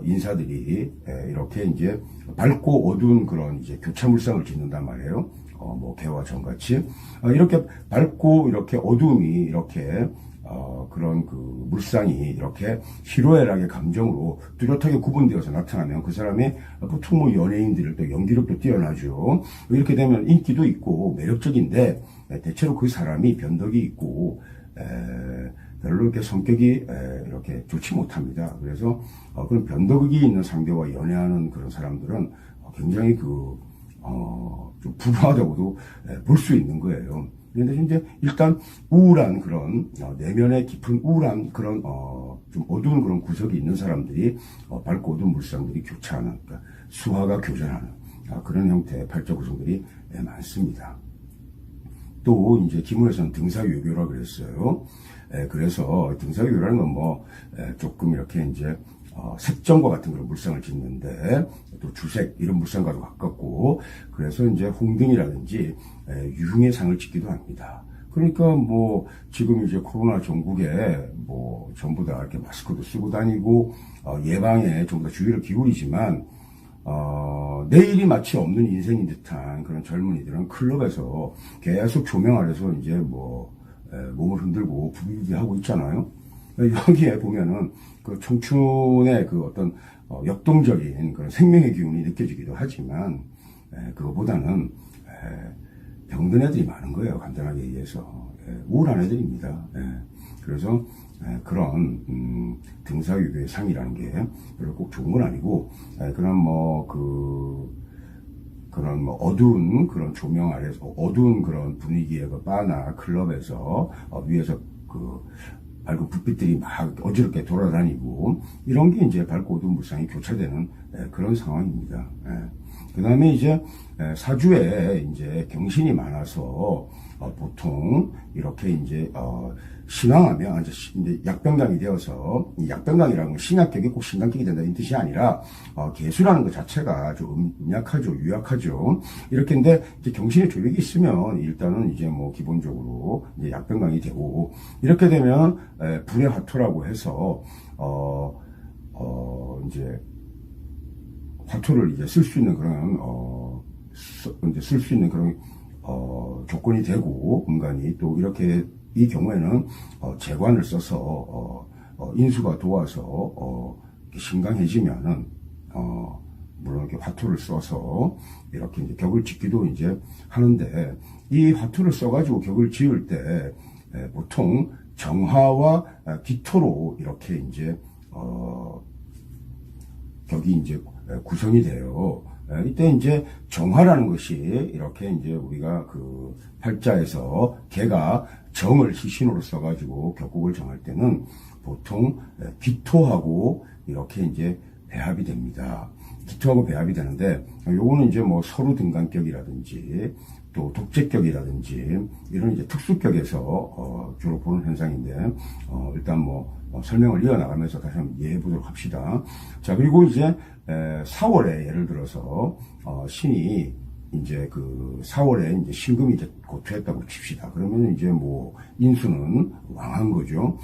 인사들이 이렇게 이제 밝고 어두운 그런 이제 교차물상을 짓는단 말이에요. 개와 정같이 이렇게 밝고 이렇게 어두움이 이렇게 그런 그 물상이 이렇게 희로애락의 감정으로 뚜렷하게 구분되어서 나타나면 그 사람이 보통 연예인들을 또 연기력도 뛰어나죠. 이렇게 되면 인기도 있고 매력적인데 대체로 그 사람이 변덕이 있고 별로 이렇게 성격이 이렇게 좋지 못합니다. 그래서 그런 변덕이 있는 상대와 연애하는 그런 사람들은 굉장히 좀 불우하다고도 볼 수 있는 거예요. 그런데 이제 일단 우울한 그런 내면에 깊은 우울한 그런 좀 어두운 그런 구석이 있는 사람들이 밝고 어두운 물상들이 교차하는, 그러니까 수화가 교전하는 그런 형태의 팔자 구성들이 많습니다. 또 이제 기문에서는 등사유교라 그랬어요. 그래서 등사유교라는 건 조금 이렇게 이제 색정과 같은 그런 물상을 짓는데 또 주색 이런 물상과도 가깝고 그래서 이제 홍등이라든지 유흥의 상을 짓기도 합니다. 그러니까 지금 이제 코로나 전국에 전부 다 이렇게 마스크도 쓰고 다니고 예방에 전부 다 주의를 기울이지만 내일이 마치 없는 인생인 듯한 그런 젊은이들은 클럽에서 계속 조명 아래서 이제 몸을 흔들고 부비부비하고 있잖아요. 여기에 보면은 그 청춘의 그 어떤 역동적인 그런 생명의 기운이 느껴지기도 하지만 그거보다는 병든 애들이 많은 거예요. 간단하게 얘기해서 우울한 애들입니다. 그래서 그런 등사유교의 상이라는 게 별로 꼭 좋은 건 아니고 그런 어두운 그런 조명 아래서 어두운 그런 분위기의 그 바나 클럽에서 위에서 그 밝은 불빛들이 막 어지럽게 돌아다니고 이런 게 이제 밝고 어두운 물상이 교차되는 그런 상황입니다. 그 다음에 이제 사주에 이제 경신이 많아서 보통 이렇게 이제 신앙하면 이제 약병강이 되어서 이 약병강이라는 건 신약격이 꼭 신강격이 된다는 뜻이 아니라 개수라는 것 자체가 좀 음약하죠, 유약하죠. 이렇게 근데 이제 경신의 조력이 있으면 일단은 이제 기본적으로 이제 약병강이 되고 이렇게 되면 불의 화토라고 해서 이제 화토를 이제 쓸 수 있는 그런 이제 쓸 수 있는 그런 조건이 되고 음간이 또 이렇게 이 경우에는 재관을 써서 인수가 도와서 신강해지면은 물론 이렇게 화토를 써서 이렇게 이제 격을 짓기도 이제 하는데 이 화토를 써가지고 격을 지을 때 보통 정화와 기토로 이렇게 이제 격이 이제 구성이 돼요. 이때 이제 정화라는 것이 이렇게 이제 우리가 그 팔자에서 개가 정을 희신으로 써가지고 격국을 정할 때는 보통 기토하고 이렇게 이제 배합이 됩니다. 기토하고 배합이 되는데, 요거는 이제 뭐 서로 등간격이라든지 또 독재격이라든지 이런 이제 특수격에서 주로 보는 현상인데, 일단 뭐 설명을 이어나가면서 다시 한번 이해해 보도록 합시다. 자, 그리고 이제 4월에 예를 들어서 신이 이제 그 4월에 이제 신금이 이제 고투했다고 칩시다. 그러면 이제 뭐 인수는 왕한 거죠.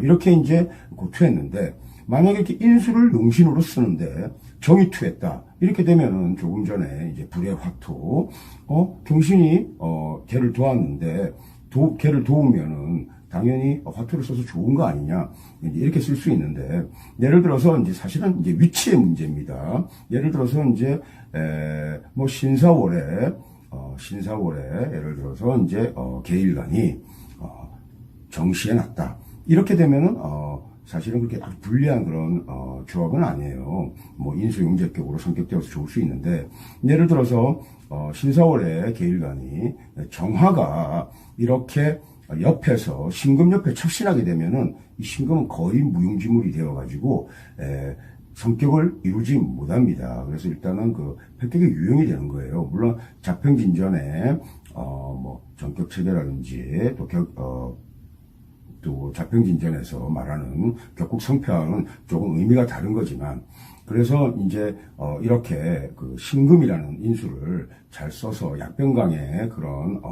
이렇게 이제 고투했는데, 만약에 이렇게 인수를 용신으로 쓰는데 정이 투했다. 이렇게 되면은 조금 전에 이제 불의 화토, 경신이 걔를 도왔는데 걔를 도우면은 당연히 화토를 써서 좋은 거 아니냐, 이렇게 쓸 수 있는데, 예를 들어서 이제 사실은 이제 위치의 문제입니다. 예를 들어서 이제 뭐 신사월에 예를 들어서 이제 계일간이 정시에 났다. 이렇게 되면은 사실은 그렇게 아주 불리한 그런 조합은 아니에요. 뭐 인수용제격으로 성격되어서 좋을 수 있는데, 예를 들어서 신사월에 계일간이 정화가 이렇게 옆에서 신금 옆에 첩신하게 되면은 이 신금은 거의 무용지물이 되어가지고 성격을 이루지 못합니다. 그래서 일단은 그 획격의 유형이 되는 거예요. 물론 자평진전에 뭐 전격 체계라든지 또 자평진전에서 말하는 격국 성패와는 조금 의미가 다른 거지만, 그래서 이제 이렇게 그 신금이라는 인수를 잘 써서 약병강의 그런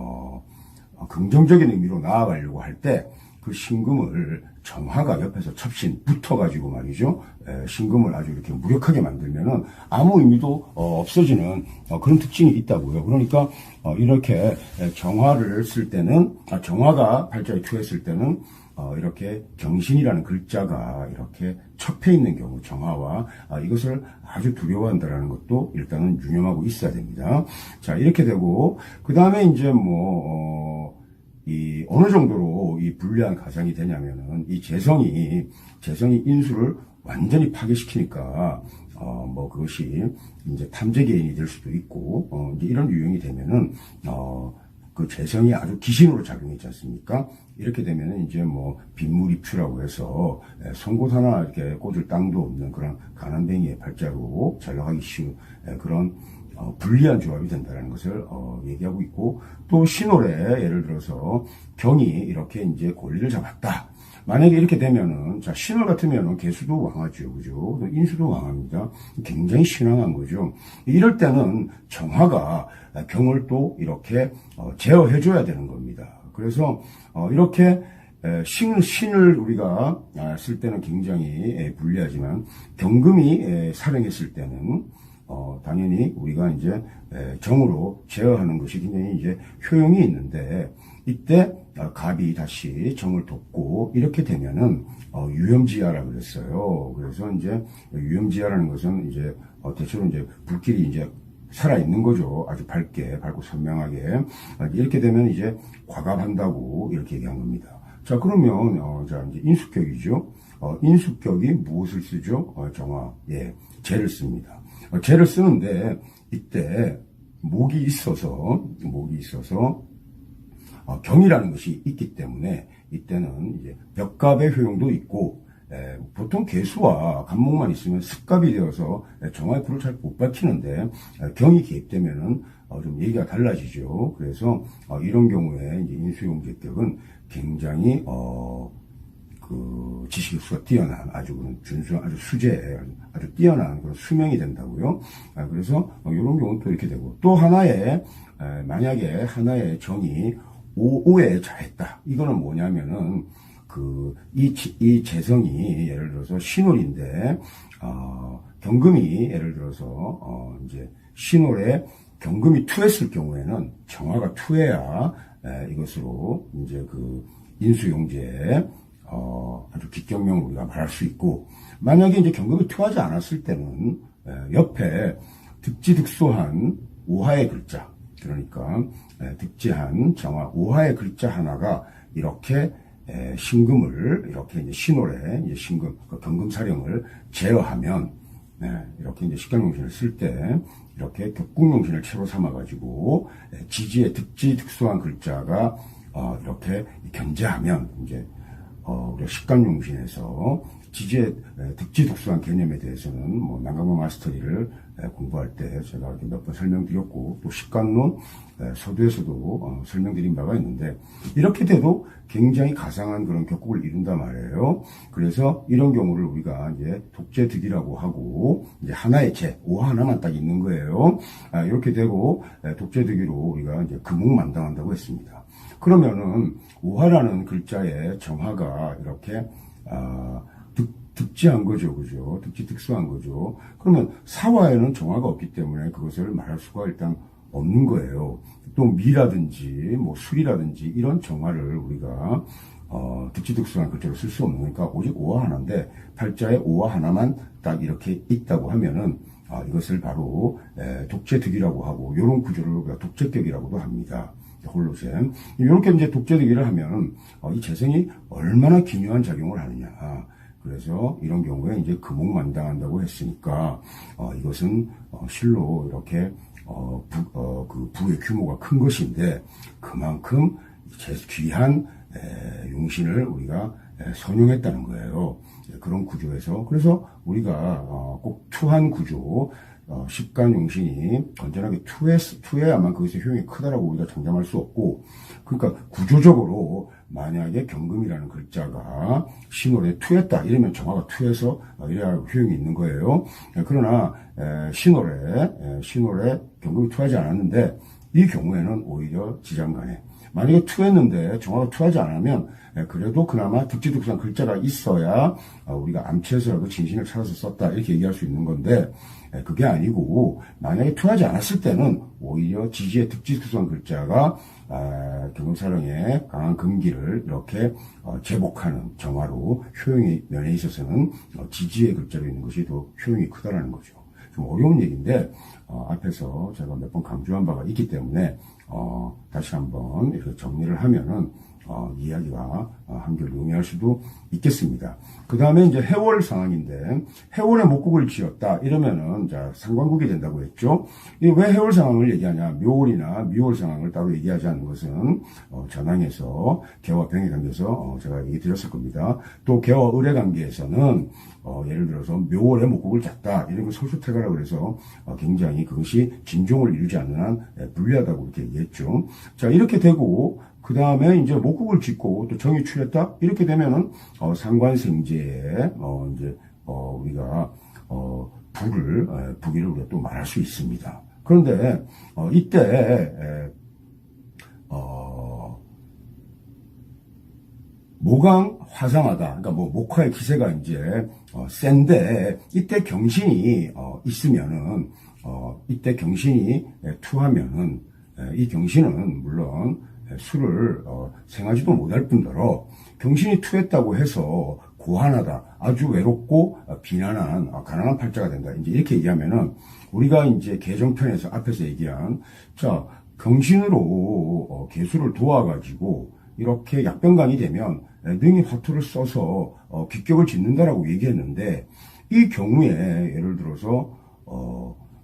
긍정적인 의미로 나아가려고 할 때 그 신금을 정화가 옆에서 첩신 붙어가지고 말이죠. 신금을 아주 이렇게 무력하게 만들면은 아무 의미도 없어지는 그런 특징이 있다고요. 그러니까 이렇게 정화를 쓸 때는, 정화가 팔자에 투했을 때는 이렇게 경신이라는 글자가 이렇게 첩해 있는 경우, 정화와 이것을 아주 두려워한다라는 것도 일단은 유념하고 있어야 됩니다. 자, 이렇게 되고, 그 다음에 이제 이 어느 정도로 이 불리한 가상이 되냐면은, 이 재성이 인수를 완전히 파괴시키니까 뭐 그것이 이제 탐재개인이 될 수도 있고, 이제 이런 유형이 되면은 그 재성이 아주 기신으로 작용했지 않습니까? 이렇게 되면은 이제 뭐 빈물입추라고 해서 송곳 하나 이렇게 꽂을 땅도 없는 그런 가난뱅이의 팔자로 잘 나가기 쉬운 그런 불리한 조합이 된다는 것을 얘기하고 있고, 또 신월에 예를 들어서 경이 이렇게 이제 권리를 잡았다. 만약에 이렇게 되면은, 자, 신월 같으면은 개수도 왕하죠. 그죠? 인수도 왕합니다. 굉장히 신왕한 거죠. 이럴 때는 정화가 경을 또 이렇게 제어해줘야 되는 겁니다. 그래서 이렇게 신을 우리가 쓸 때는 굉장히 불리하지만, 경금이 살행했을 때는 당연히 우리가 이제 정으로 제어하는 것이 굉장히 이제 효용이 있는데, 이때 갑이 다시 정을 돕고 이렇게 되면은 유염지하라고 그랬어요. 그래서 이제 유염지하라는 것은 이제 대체로 이제 불길이 이제 살아 있는 거죠. 아주 밝고 선명하게. 이렇게 되면 이제 과갑한다고 이렇게 얘기한 겁니다. 자, 그러면 자, 이제 인수격이죠. 인수격이 무엇을 쓰죠? 정화. 예, 재를 씁니다. 재를 쓰는데 이때 목이 있어서 경이라는 것이 있기 때문에 이때는 이제 벽갑의 효용도 있고, 보통 개수와 간목만 있으면 습갑이 되어서 정화의 불을 잘 못 밝히는데, 경이 개입되면은 좀 얘기가 달라지죠. 그래서 이런 경우에 이제 인수용제격은 굉장히 그 지식수가 뛰어난 아주 그런 준수한 아주 아주 뛰어난 그런 수명이 된다고요. 그래서 이런 경우는 또 이렇게 되고, 또 하나의 만약에 하나의 정이 5에 자했다. 이거는 뭐냐면은 이 재성이 예를 들어서 신월인데 경금이 예를 들어서 이제 신월에 경금이 투했을 경우에는 정화가 투해야 이것으로 이제 그 인수용제에 아주 기격명으로 우리가 말할 수 있고, 만약에 이제 경금이 투하지 않았을 때는 옆에 득지득소한 오하의 글자, 그러니까 득지한 정화 오하의 글자 하나가 이렇게 신금을 이렇게 이제 신월에 이제 신금, 그 경금사령을 제어하면, 이렇게 이제 식경용신을 쓸 때, 이렇게 격국용신을 채로 삼아가지고, 지지의 득지 특수한 글자가, 이렇게 견제하면, 이제, 우리가 식간용신에서 지지의 득지 특수한 개념에 대해서는 뭐 난강모 마스터리를 공부할 때 제가 이렇게 몇 번 설명드렸고, 또 식간론 서두에서도 설명드린 바가 있는데, 이렇게 돼도 굉장히 가상한 그런 격국을 이룬단 말이에요. 그래서 이런 경우를 우리가 이제 독재득이라고 하고, 이제 하나의 재, 오화 하나만 딱 있는 거예요. 이렇게 되고 독재득이로 우리가 이제 금옥만당한다고 했습니다. 그러면은 오화라는 글자의 정화가 이렇게 득지한 거죠, 그죠? 득지 특수한 거죠. 그러면 사화에는 정화가 없기 때문에 그것을 말할 수가 일단 없는 거예요. 또 미라든지 뭐 술이라든지 이런 정화를 우리가 득지 특수한 글자로 쓸 수 없는 거니까 오직 오화 하나인데 팔자에 오화 하나만 딱 이렇게 있다고 하면은 이것을 바로 독재득이라고 하고, 이런 구조를 우리가 독재격이라고도 합니다. 홀로셈. 이렇게 이제 독재득이를 하면 이 재생이 얼마나 기묘한 작용을 하느냐. 그래서 이런 경우에 이제 금옥만당한다고 했으니까 이것은 실로 이렇게 그 부의 규모가 큰 것인데, 그만큼 귀한 용신을 우리가 선용했다는 거예요. 그런 구조에서, 그래서 우리가 꼭 투한 구조, 식간용신이 건전하게 투해야만 거기서 효용이 크다라고 우리가 장담할 수 없고, 그러니까 구조적으로 만약에 경금이라는 글자가 신월에 투했다 이러면 정화가 투해서 이래야 효용이 있는 거예요. 그러나 신월에 경금이 투하지 않았는데, 이 경우에는 오히려 지장간에 만약에 투했는데 정화가 투하지 않으면 그래도 그나마 득지득수한 글자가 있어야 우리가 암치에서라도 진신을 찾아서 썼다 이렇게 얘기할 수 있는 건데, 그게 아니고 만약에 투하지 않았을 때는 오히려 지지의 득지특수한 글자가 경금사령의 강한 금기를 이렇게 제복하는 정화로 효용의 면에 있어서는 지지의 글자로 있는 것이 더 효용이 크다라는 거죠. 좀 어려운 얘기인데 앞에서 제가 몇 번 강조한 바가 있기 때문에 다시 한번 이렇게 정리를 하면은 이야기가 한결 용이할 수도 있겠습니다. 그 다음에 이제 해월 상황인데, 해월에 목국을 지었다 이러면은 자 상관국이 된다고 했죠. 왜 해월 상황을 얘기하냐? 묘월이나 미월 상황을 따로 얘기하지 않는 것은 전항에서 개와 병의 관계에서 제가 얘기 드렸을 겁니다. 또 개와 을의 관계에서는 예를 들어서 묘월에 목국을 잤다 이런 걸 설수태가라고 해서 굉장히 그것이 진종을 이루지 않는 한 불리하다고 이렇게 얘기했죠. 자, 이렇게 되고 그 다음에 이제 목국을 짓고 또 정이 출했다 이렇게 되면은 상관생제에 이제 우리가 부기를 우리가 또 말할 수 있습니다. 그런데 이때 모강 화상하다. 그러니까 뭐 목화의 기세가 이제 센데, 이때 경신이 있으면은 이때 경신이 투하면은 이 경신은 물론 술을 생하지도 못할 뿐더러 경신이 투했다고 해서 고한하다, 아주 외롭고 비난한 가난한 팔자가 된다. 이제 이렇게 얘기하면은 우리가 이제 개정편에서 앞에서 얘기한 자 경신으로 개수를 도와가지고 이렇게 약병강이 되면 능히 화투를 써서 귀격을 짓는다라고 얘기했는데, 이 경우에 예를 들어서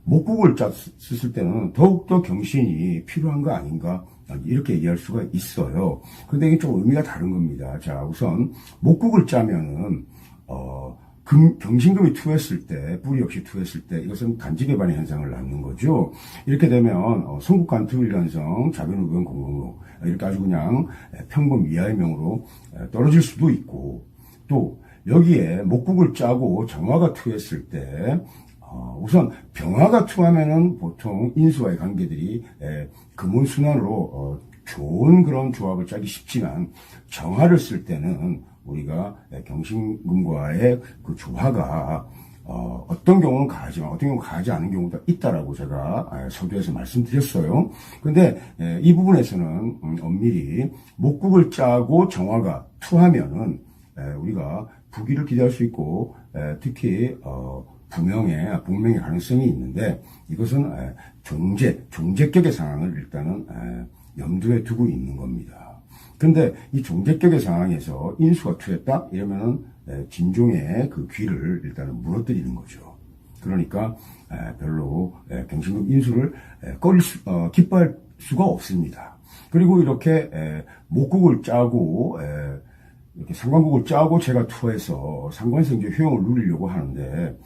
목국을 썼을 때는 더욱더 경신이 필요한 거 아닌가 이렇게 얘기할 수가 있어요. 근데 이게 좀 의미가 다른 겁니다. 자, 우선 목국을 짜면은 경신금이 투했을 때, 뿌리 없이 투했을 때 이것은 간지배반의 현상을 낳는 거죠. 이렇게 되면 성국간투일간성, 자변우변 공공로 이렇게 아주 그냥 평범 이하의 명으로 떨어질 수도 있고, 또 여기에 목국을 짜고 정화가 투했을 때 우선 병화가 투하면은 보통 인수와의 관계들이 금운순환으로 좋은 그런 조합을 짜기 쉽지만, 정화를 쓸 때는 우리가 경신금과의 그 조화가 어떤 경우는 가하지만 어떤 경우는 가하지 않은 경우도 있다라고 제가 서두에서 말씀드렸어요. 근데 이 부분에서는 엄밀히 목국을 짜고 정화가 투하면은 우리가 부기를 기대할 수 있고, 특히 복명의 가능성이 있는데, 이것은 종재격의 상황을 일단은 염두에 두고 있는 겁니다. 근데 이 종제격의 상황에서 인수가 투했다? 이러면은 진종의 그 귀를 일단은 무너뜨리는 거죠. 그러니까 별로 경신급 인수를 기뻐할 수가 없습니다. 그리고 이렇게 목국을 짜고 이렇게 상관국을 짜고 제가 투해서 상관성적 효용을 누리려고 하는데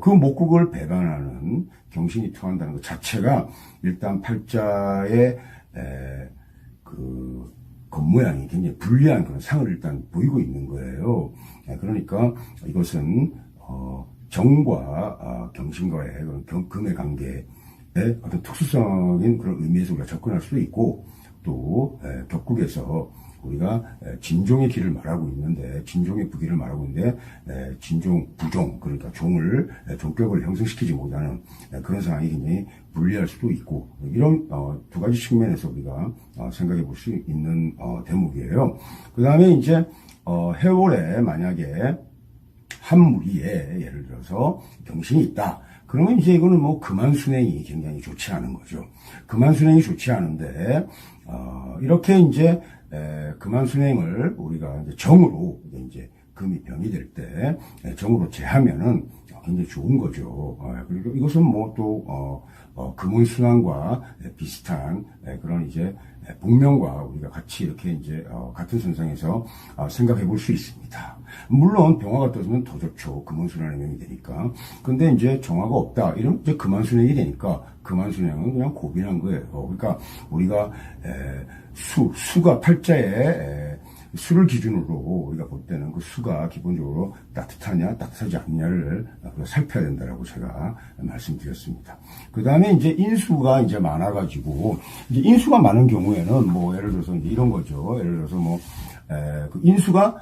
그 목국을 배반하는 경신이 투한다는 것 자체가 일단 팔자의 그 겉모양이 굉장히 불리한 그런 상을 일단 보이고 있는 거예요. 그러니까 이것은 정과 경신과의 그런 금의 관계의 어떤 특수성인 그런 의미에서 우리가 접근할 수도 있고, 또 격국에서 우리가 진종의 길을 말하고 있는데, 진종의 부기를 말하고 있는데 진종, 부종, 그러니까 종격을 형성시키지 못하는 그런 상황이 굉장히 불리할 수도 있고, 이런 두 가지 측면에서 우리가 생각해 볼 수 있는 대목이에요. 그 다음에 이제 해월에 만약에 한 무리에 예를 들어서 경신이 있다. 그러면 이제 이거는 뭐 금환순행이 굉장히 좋지 않은 거죠. 금환순행이 좋지 않은데 이렇게 이제 금환순행을 우리가 이제 정으로 이제 금이 병이 될 때 정으로 제하면은 굉장히 좋은 거죠. 그리고 이것은 뭐 또 금운순환과 비슷한 그런 이제 복명과 우리가 같이 이렇게 이제 같은 선상에서 생각해 볼 수 있습니다. 물론 병화가 떠지면 더 좋죠. 금운순환의 명이 되니까. 근데 이제 정화가 없다. 이러면 이제 금환순행이 되니까 금환순행은 그냥 고민한 거예요. 그러니까 우리가 수가 팔자에 수를 기준으로 우리가 볼 때는 그 수가 기본적으로 따뜻하냐 따뜻하지 않냐를 살펴야 된다라고 제가 말씀드렸습니다. 그 다음에 이제 인수가 이제 많아가지고 이제 인수가 많은 경우에는 뭐 예를 들어서 이제 이런 거죠. 예를 들어서 뭐 그 인수가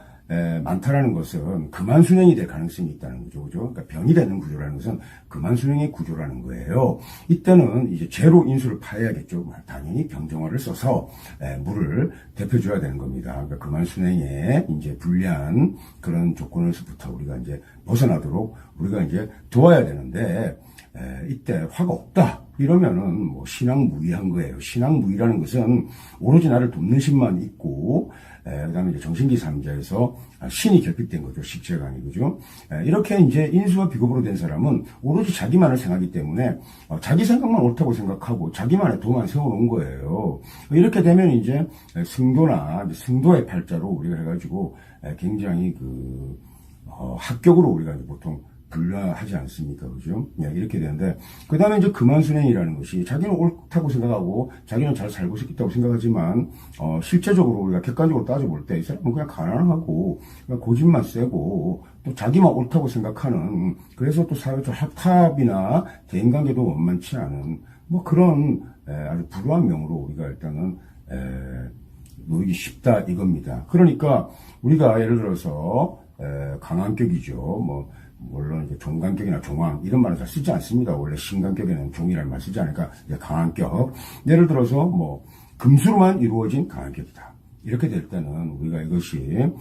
많다라는 것은 금환순행이 될 가능성이 있다는 거죠. 그죠? 그러니까 병이 되는 구조라는 것은 금환순행의 구조라는 거예요. 이때는 이제 제로 인수를 파해야겠죠. 당연히 병정화를 써서 물을 대표줘야 되는 겁니다. 그러니까 금환순행에 이제 불리한 그런 조건에서부터 우리가 이제 벗어나도록 우리가 이제 도와야 되는데, 이때 화가 없다. 이러면은 뭐 신앙무의한 거예요. 신앙무의라는 것은 오로지 나를 돕는 신만 있고, 그 다음에 이제 정신기 삼자에서 신이 결핍된 거죠. 식재가 아니고죠. 이렇게 이제 인수와 비겁으로 된 사람은 오로지 자기만을 생각하기 때문에 자기 생각만 옳다고 생각하고 자기만의 도만 세워놓은 거예요. 이렇게 되면 이제 승도나 승도의 팔자로 우리가 해가지고 굉장히 합격으로 우리가 이제 보통 분류하지 않습니까? 그죠? 이렇게 되는데, 그 다음에 이제 금환순행이라는 것이 자기는 옳다고 생각하고 자기는 잘 살고 있다고 생각하지만, 실제적으로 우리가 객관적으로 따져볼 때 이 사람은 그냥 가난하고, 그냥 고집만 세고, 또 자기만 옳다고 생각하는, 그래서 또 사회적 합탑이나 대인관계도 원만치 않은, 뭐 그런, 아주 불우한 명으로 우리가 일단은, 놓이기 쉽다 이겁니다. 그러니까 우리가 예를 들어서, 강한격이죠. 물론 이제 종간격이나 종왕 이런 말은 잘 쓰지 않습니다. 원래 신간격에는 종이라는 말 쓰지 않으니까 이제 강한격. 예를 들어서 뭐 금수로만 이루어진 강한격이다. 이렇게 될 때는 우리가 이것이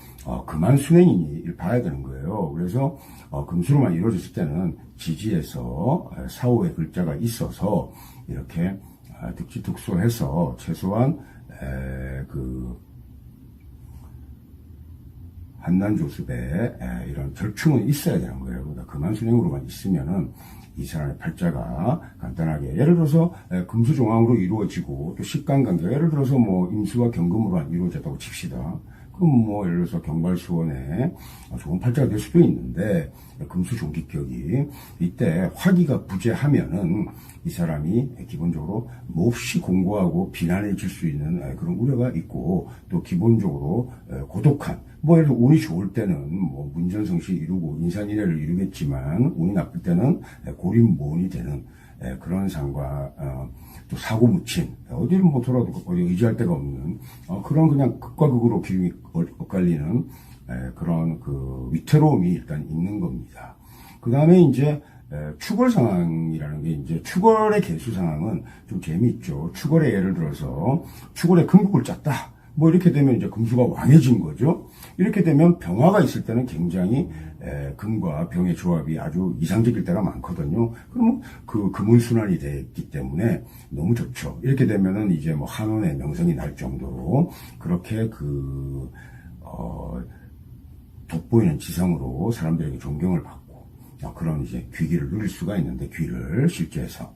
금환순행이니 봐야 되는 거예요. 그래서 금수로만 이루어졌을 때는 지지에서 사오의 글자가 있어서 이렇게 득지득소해서 최소한 한난조습에 이런 절충은 있어야 되는 거예요. 그러니까 금환순행으로만 있으면은 이 사람의 팔자가 간단하게 예를 들어서 금수종황으로 이루어지고 또 식간관계가 예를 들어서 뭐 임수와 경금으로만 이루어졌다고 칩시다. 그럼 뭐 예를 들어서 경발수원에 좋은 팔자가 될 수도 있는데 금수종기격이 이때 화기가 부재하면은 이 사람이 기본적으로 몹시 공고하고 비난해질 수 있는 그런 우려가 있고, 또 기본적으로 고독한, 뭐 예를 들어 운이 좋을 때는 뭐 문전성시 이루고 인산인해를 이루겠지만 운이 나쁠 때는 고립무원이 되는 그런 상과 또 사고 묻힌, 어디를 뭐 돌아도 어디 의지할 데가 없는 그런 그냥 극과 극으로 기운이 엇갈리는 그런 위태로움이 일단 있는 겁니다. 그 다음에 이제 축월 상황이라는 게 이제 축월의 개수 상황은 좀 재미있죠. 축월에 예를 들어서 축월에 금국을 짰다. 뭐 이렇게 되면 이제 금수가 왕해진 거죠. 이렇게 되면 병화가 있을 때는 굉장히 금과 병의 조합이 아주 이상적일 때가 많거든요. 그러면 그 금운순환이 됐기 때문에 너무 좋죠. 이렇게 되면은 이제 뭐 한원의 명성이 날 정도로 그렇게 돋보이는 지성으로 사람들에게 존경을 받고 그런 이제 귀기를 누릴 수가 있는데, 귀를 실제에서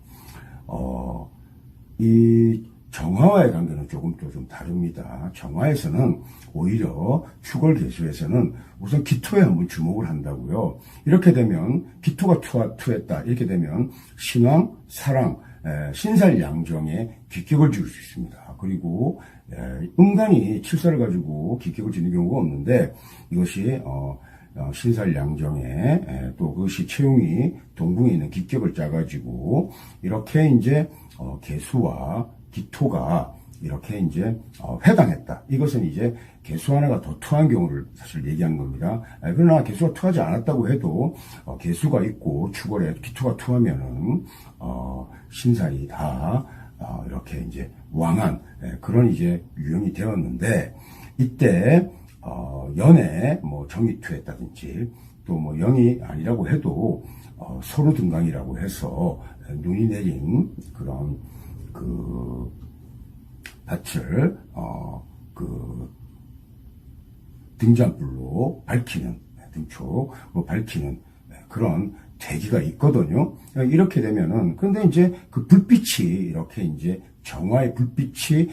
이 정화와의 관계는 조금 또 좀 다릅니다. 정화에서는 오히려 축월개수에서는 우선 기토에 한번 주목을 한다고요. 이렇게 되면 기토가 투했다. 이렇게 되면 신왕, 사랑, 신살양정에 기격을 지을 수 있습니다. 그리고 음간이 칠사를 가지고 기격을 지는 경우가 없는데, 이것이 신살양정에 또 그것이 채용이 동궁에 있는 기격을 짜가지고 이렇게 이제 개수와 기토가 이렇게 이제 회당했다. 이것은 이제 개수 하나가 더 투한 경우를 사실 얘기한 겁니다. 그러나 개수가 투하지 않았다고 해도 개수가 있고 축월에 기토가 투하면은 신살이 다 이렇게 이제 왕한 그런 이제 유형이 되었는데, 이때 연에 뭐 정이 투했다든지 또 뭐 영이 아니라고 해도 소로 등강이라고 해서 눈이 내린 그런 그 밭을 등잔불로 밝히는, 등촉으로 밝히는 그런 대기가 있거든요. 이렇게 되면은, 근데 이제 그 불빛이 이렇게 이제 정화의 불빛이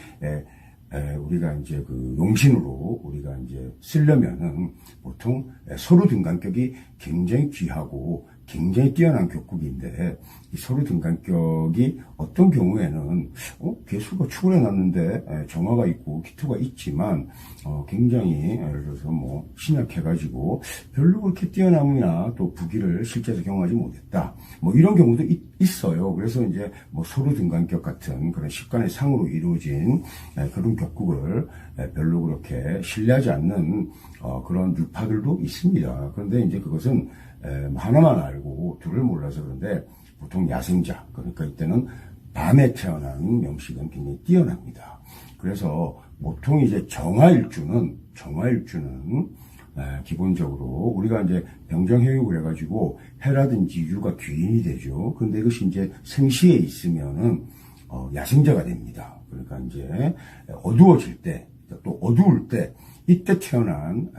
우리가 이제 그 용신으로 우리가 이제 쓰려면은 보통 소로 등간격이 굉장히 귀하고 굉장히 뛰어난 격국인데, 이 소로 등간격이 어떤 경우에는 개수가 축을 해놨는데 정화가 있고 기토가 있지만 굉장히 예를 들어서 뭐 신약해가지고 별로 그렇게 뛰어남이나 또 부기를 실제에서 경험하지 못했다, 뭐 이런 경우도 있어요. 그래서 이제 뭐 소로 등간격 같은 그런 식간의 상으로 이루어진 그런 격국을 별로 그렇게 신뢰하지 않는 그런 유파들도 있습니다. 그런데 이제 그것은 하나만 알고 둘을 몰라서 그런데, 보통 야생자, 그러니까 이때는 밤에 태어난 명식은 굉장히 뛰어납니다. 그래서 보통 이제 정화일주는 기본적으로 우리가 이제 병정해육을 해가지고 해라든지 유가 귀인이 되죠. 근데 이것이 이제 생시에 있으면은 야생자가 됩니다. 그러니까 이제 어두워질 때, 또 어두울 때, 이때 태어난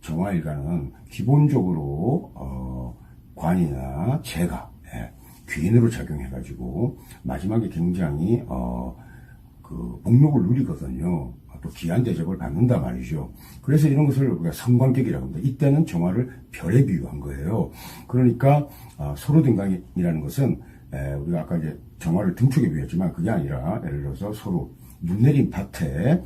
정화일간은 기본적으로 관이나 재가 귀인으로 작용해가지고 마지막에 굉장히 그 복록을 누리거든요. 또 귀한 대접을 받는다 말이죠. 그래서 이런 것을 우리가 성관격이라고 합니다. 이때는 정화를 별에 비유한 거예요. 그러니까 소로 등강이라는 것은 우리가 아까 이제 정화를 등축에 비유했지만 그게 아니라, 예를 들어서 소로 눈 내린 밭에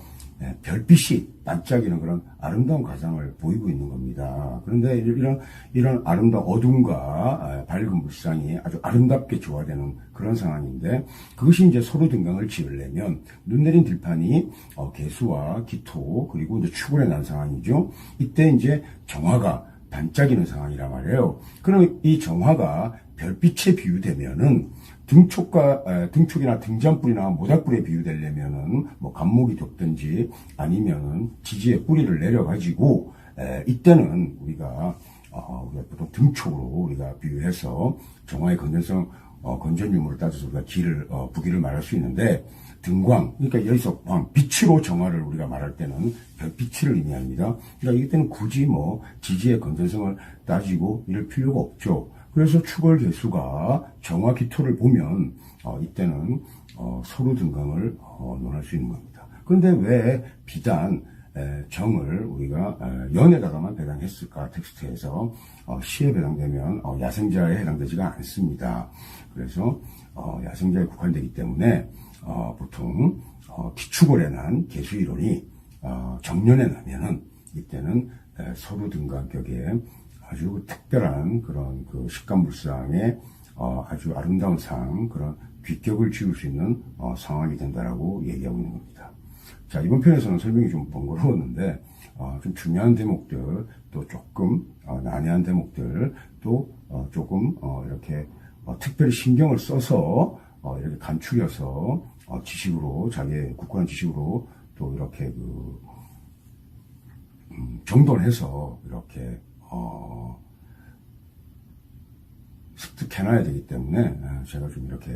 별빛이 반짝이는 그런 아름다운 가상을 보이고 있는 겁니다. 그런데 이런 아름다운 어둠과 밝은 물상이 아주 아름답게 조화되는 그런 상황인데, 그것이 이제 소로 등강을 지으려면 눈 내린 들판이 개수와 기토 그리고 이제 축월에 난 상황이죠. 이때 이제 정화가 반짝이는 상황이란 말이에요. 그럼 이 정화가 별빛에 비유되면은 등촉이나 등잔불이나 모닥불에 비유되려면은 뭐 간목이 돋든지 아니면은 지지의 뿌리를 내려가지고 이때는 우리가 보통 등촉으로 우리가 비유해서 정화의 건전성, 건전유무를 따져서 우리가 부기를 말할 수 있는데, 등광, 그러니까 여기서 빛으로 정화를 우리가 말할 때는 별빛을 의미합니다. 그러니까 이때는 굳이 뭐 지지의 건전성을 따지고 이럴 필요가 없죠. 그래서 축월 개수가 정화 기토를 보면 이때는 소로 등강을 논할 수 있는 겁니다. 그런데 왜 비단 정을 우리가 연에다가만 배당했을까? 텍스트에서 시에 배당되면 야생자에 해당되지가 않습니다. 그래서 야생자에 국한되기 때문에 보통 기축월에 난 개수이론이 정년에 나면은 이때는 소로 등간격에 아주 특별한 그런 그 식감불상의 아주 아름다운 상, 그런 귀격을 지을 수 있는 상황이 된다라고 얘기하고 있는 겁니다. 자, 이번 편에서는 설명이 좀 번거로웠는데 좀 중요한 대목들, 또 조금 난해한 대목들, 또 조금 이렇게 특별히 신경을 써서 이렇게 간추려서 지식으로, 자기의 굳건한 지식으로 또 이렇게 정돈해서 이렇게 습득해놔야 되기 때문에 제가 좀 이렇게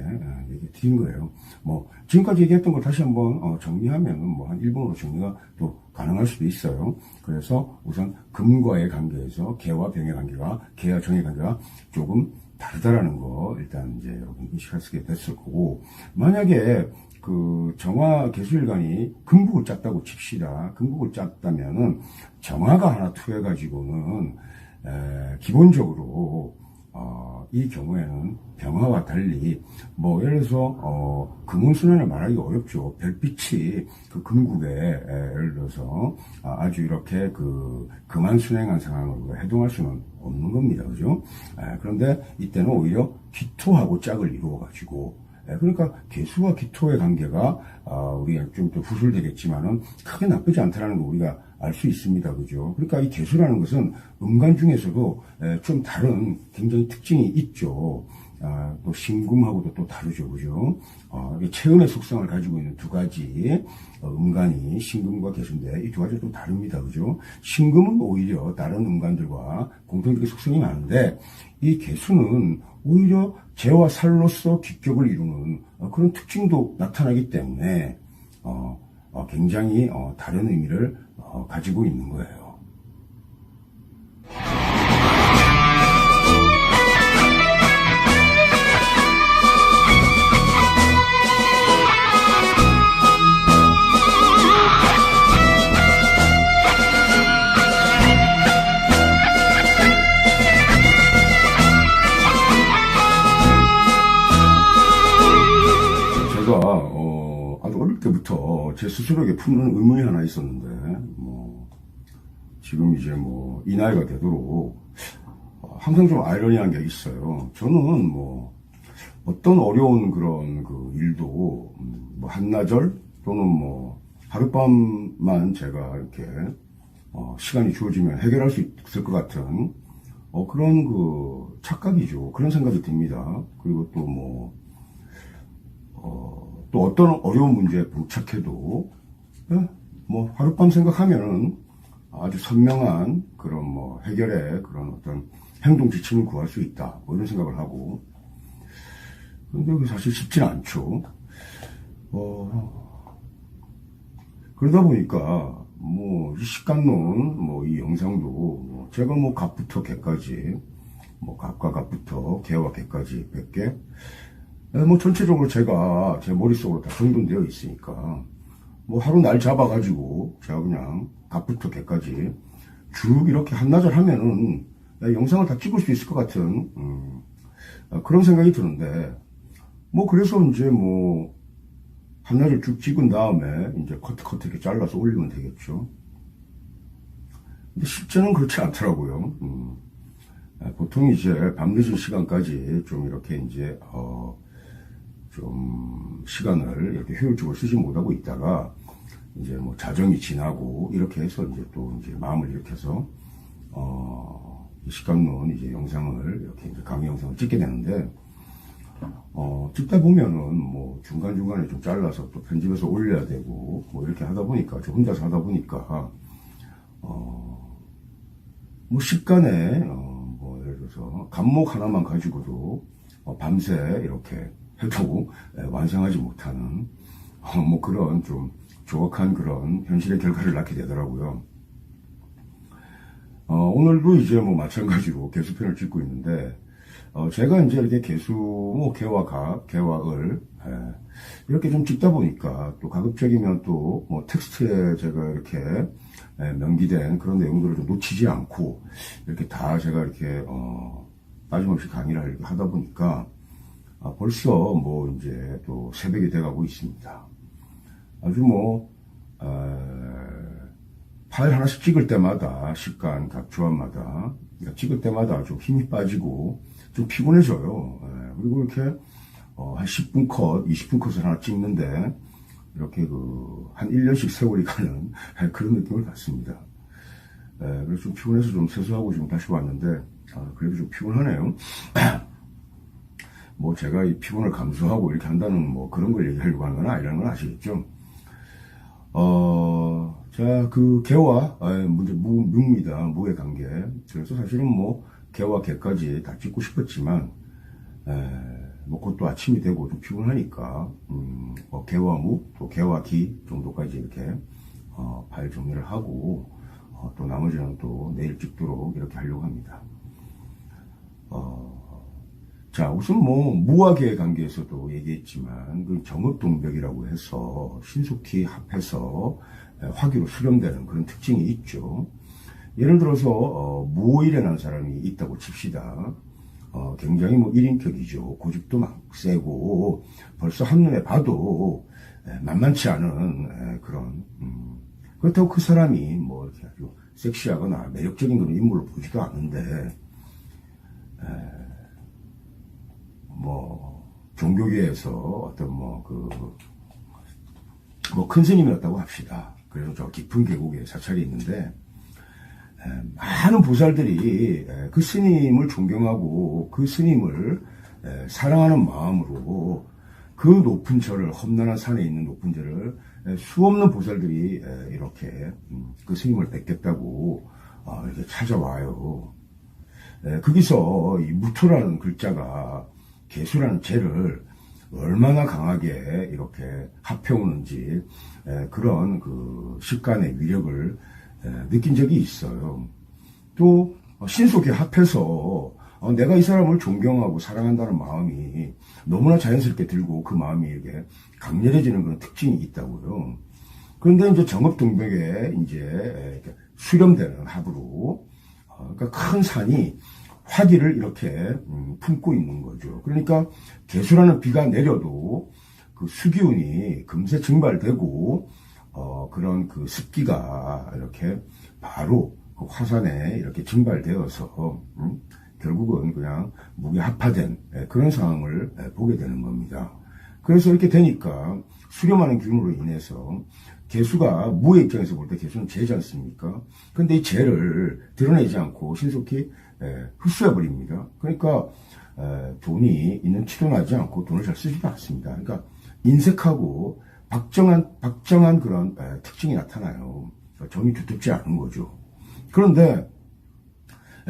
얘기 드린 거예요. 뭐 지금까지 얘기했던 걸 다시 한번 정리하면 뭐 한 1분으로 정리가 또 가능할 수도 있어요. 그래서 우선 금과의 관계에서 개와 병의 관계가, 개와 정의 관계가 조금 다르다라는 거 일단 이제 여러분 인식하시게 됐을 거고, 만약에 그 정화 개수일간이 금국을 짰다고 칩시다. 금국을 짰다면은 정화가 하나 투여해가지고는 기본적으로 이 경우에는 병화와 달리 뭐 예를 들어서 금운순환을 말하기 어렵죠. 별빛이 그 금국에 예를 들어서 아주 이렇게 그 금안순행한 상황으로 해동할 수는 없는 겁니다. 그죠? 그런데 이때는 오히려 기토하고 짝을 이루어 가지고, 그러니까 개수와 기토의 관계가 우리가 좀 더 부술되겠지만은 크게 나쁘지 않다라는 거 우리가 알 수 있습니다. 그죠? 그러니까 이 개수라는 것은 음간 중에서도 좀 다른 굉장히 특징이 있죠. 또 신금하고도 또 다르죠. 그죠? 체음의 속성을 가지고 있는 두 가지 음간이 신금과 개수인데 이 두 가지가 좀 다릅니다. 그죠? 신금은 오히려 다른 음간들과 공통적인 속성이 많은데 이 개수는 오히려 재와 살로서 기격을 이루는 그런 특징도 나타나기 때문에 굉장히 다른 의미를 가지고 있는 거예요. 제가 아주 어릴 때부터 제 스스로에게 품는 의문이 하나 있었는데, 뭐 지금 이제 뭐 이 나이가 되도록 항상 좀 아이러니한 게 있어요. 저는 뭐 어떤 어려운 그런 그 일도 뭐 한나절 또는 뭐 하룻밤만 제가 이렇게 시간이 주어지면 해결할 수 있을 것 같은 그런 그 착각이죠. 그런 생각이 듭니다. 그리고 또 또 어떤 어려운 문제에 봉착해도 뭐 하룻밤 생각하면은 아주 선명한 그런 뭐 해결의 그런 어떤 행동 지침을 구할 수 있다, 뭐 이런 생각을 하고. 근데 그 사실 쉽지는 않죠. 그러다 보니까 뭐 이 식간론 뭐 이 영상도 뭐 제가 뭐 갑부터 개까지, 뭐 갑과 갑부터 개와 개까지 100개 뭐 전체적으로 제가 제 머릿속으로 다 정돈되어 있으니까 뭐 하루 날 잡아가지고 제가 그냥 갑부터 개까지 쭉 이렇게 한나절 하면은 영상을 다 찍을 수 있을 것 같은 그런 생각이 드는데, 뭐 그래서 이제 뭐 한나절 쭉 찍은 다음에 이제 커트 이렇게 잘라서 올리면 되겠죠. 근데 실제는 그렇지 않더라고요. 보통 이제 밤늦은 시간까지 좀 이렇게 이제 좀 시간을 이렇게 효율적으로 쓰지 못하고 있다가 이제 뭐 자정이 지나고 이렇게 해서 이제 또 이제 마음을 일으켜서 시간론 이제 영상을 이렇게 이제 강의 영상을 찍게 되는데, 찍다 보면은 뭐 중간중간에 좀 잘라서 또 편집해서 올려야 되고 뭐 이렇게 하다 보니까, 저 혼자서 하다 보니까 뭐 식간에 뭐 예를 들어서 간목 하나만 가지고도 밤새 이렇게 해도 완성하지 못하는 뭐 그런 좀 조악한 그런 현실의 결과를 낳게 되더라고요. 오늘도 이제 뭐 마찬가지로 개수편을 찍고 있는데, 제가 이제 이렇게 개수, 뭐 개와 갑, 개와 을 이렇게 좀 찍다 보니까 또 가급적이면 또 뭐 텍스트에 제가 이렇게 명기된 그런 내용들을 좀 놓치지 않고 이렇게 다 제가 이렇게 빠짐없이 강의를 이렇게 하다 보니까 벌써 뭐 이제 또 새벽이 돼가고 있습니다. 아주 뭐 파일 하나씩 찍을 때마다 식간 각 조합마다 찍을 때마다 좀 힘이 빠지고 좀 피곤해져요. 그리고 이렇게 한 10분 컷, 20분 컷을 하나 찍는데 이렇게 한 1년씩 세월이 가는 그런 느낌을 받습니다. 그래서 좀 피곤해서 좀 세수하고 지금 다시 왔는데 그래도 좀 피곤하네요. 뭐 제가 이 피곤을 감수하고 이렇게 한다는 뭐 그런 걸 얘기하려고 하는 건 아니라는 건 아시겠죠? 자, 그 개와 문제 무입니다. 무의 관계. 그래서 사실은 뭐 개와 개까지 다 찍고 싶었지만 뭐 그것도 아침이 되고 좀 피곤하니까 뭐 개와 무, 또 개와 기 정도까지 이렇게 파일 정리를 하고 또 나머지는 또 내일 찍도록 이렇게 하려고 합니다. 자, 우선 뭐 무와 개의 관계에서도 얘기했지만 그 정읍동벽이라고 해서 신속히 합해서 화기로 수렴되는 그런 특징이 있죠. 예를 들어서 무오일이라는 사람이 있다고 칩시다. 굉장히 뭐 일인격이죠. 고집도 막 세고 벌써 한눈에 봐도 만만치 않은 그런 그렇다고 그 사람이 뭐 이렇게 아주 섹시하거나 매력적인 그런 인물을 보지도 않는데 뭐 종교계에서 어떤 뭐 큰 스님이었다고 합시다. 그래서 저 깊은 계곡에 사찰이 있는데 많은 보살들이 그 스님을 존경하고 그 스님을 사랑하는 마음으로 그 높은 절을, 험난한 산에 있는 높은 절을 수없는 보살들이 이렇게 그 스님을 뵙겠다고 이렇게 찾아와요. 거기서 이 무토라는 글자가 개수라는 재를 얼마나 강하게 이렇게 합해오는지 그런 그 식간의 위력을 느낀 적이 있어요. 또 신속히 합해서 내가 이 사람을 존경하고 사랑한다는 마음이 너무나 자연스럽게 들고 그 마음이 이렇게 강렬해지는 그런 특징이 있다고요. 그런데 이제 정읍동벽에 이제 수렴되는 합으로 그러니까 큰 산이 화기를 이렇게 품고 있는 거죠. 그러니까 개수라는 비가 내려도 그 수기운이 금세 증발되고 그런 그 습기가 이렇게 바로 그 화산에 이렇게 증발되어서 결국은 그냥 무게합화된 그런 상황을 보게 되는 겁니다. 그래서 이렇게 되니까 수렴하는 기운으로 인해서 개수가 무의 입장에서 볼 때 개수는 재지 않습니까? 근데 이 재를 드러내지 않고 신속히 흡수해버립니다. 그러니까 돈이 있는 티도 나지 않고 돈을 잘 쓰지도 않습니다. 그러니까 인색하고 박정한 그런 특징이 나타나요. 정이 두텁지 않은 거죠. 그런데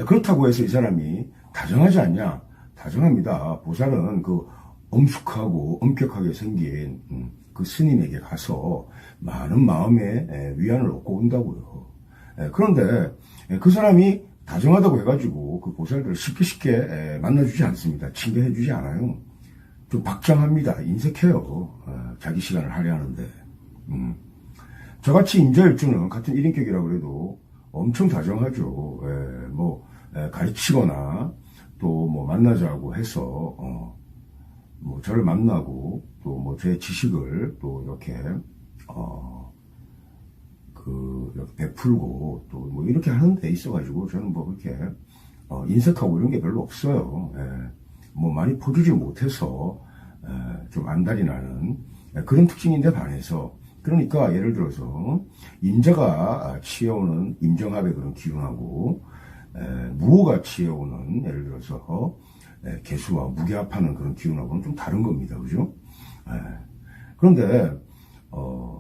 그렇다고 해서 이 사람이 다정하지 않냐? 다정합니다. 보살은 그 엄숙하고 엄격하게 생긴 그 스님에게 가서 많은 마음의 위안을 얻고 온다고요. 그런데 그 사람이 다정하다고 해가지고 그 보살들을 쉽게 만나주지 않습니다. 친근해주지 않아요. 좀 박정합니다. 인색해요. 자기 시간을 할애하는데. 저같이 인자일주는 같은 1인격이라고 해도 엄청 다정하죠. 가르치거나 또 뭐 만나자고 해서 뭐 저를 만나고 또 뭐 제 지식을 또 이렇게 이렇게 베풀고 또 뭐 이렇게 하는 데 있어가지고 저는 뭐 그렇게 인색하고 이런 게 별로 없어요. 뭐 많이 퍼주지 못해서 좀 안달이 나는 그런 특징인데 반해서 그러니까 예를 들어서 임자가 취해오는 임정합의 그런 기운하고 무호가 취해오는 예를 들어서 개수와 무게합하는 그런 기운하고는 좀 다른 겁니다. 그죠? 그런데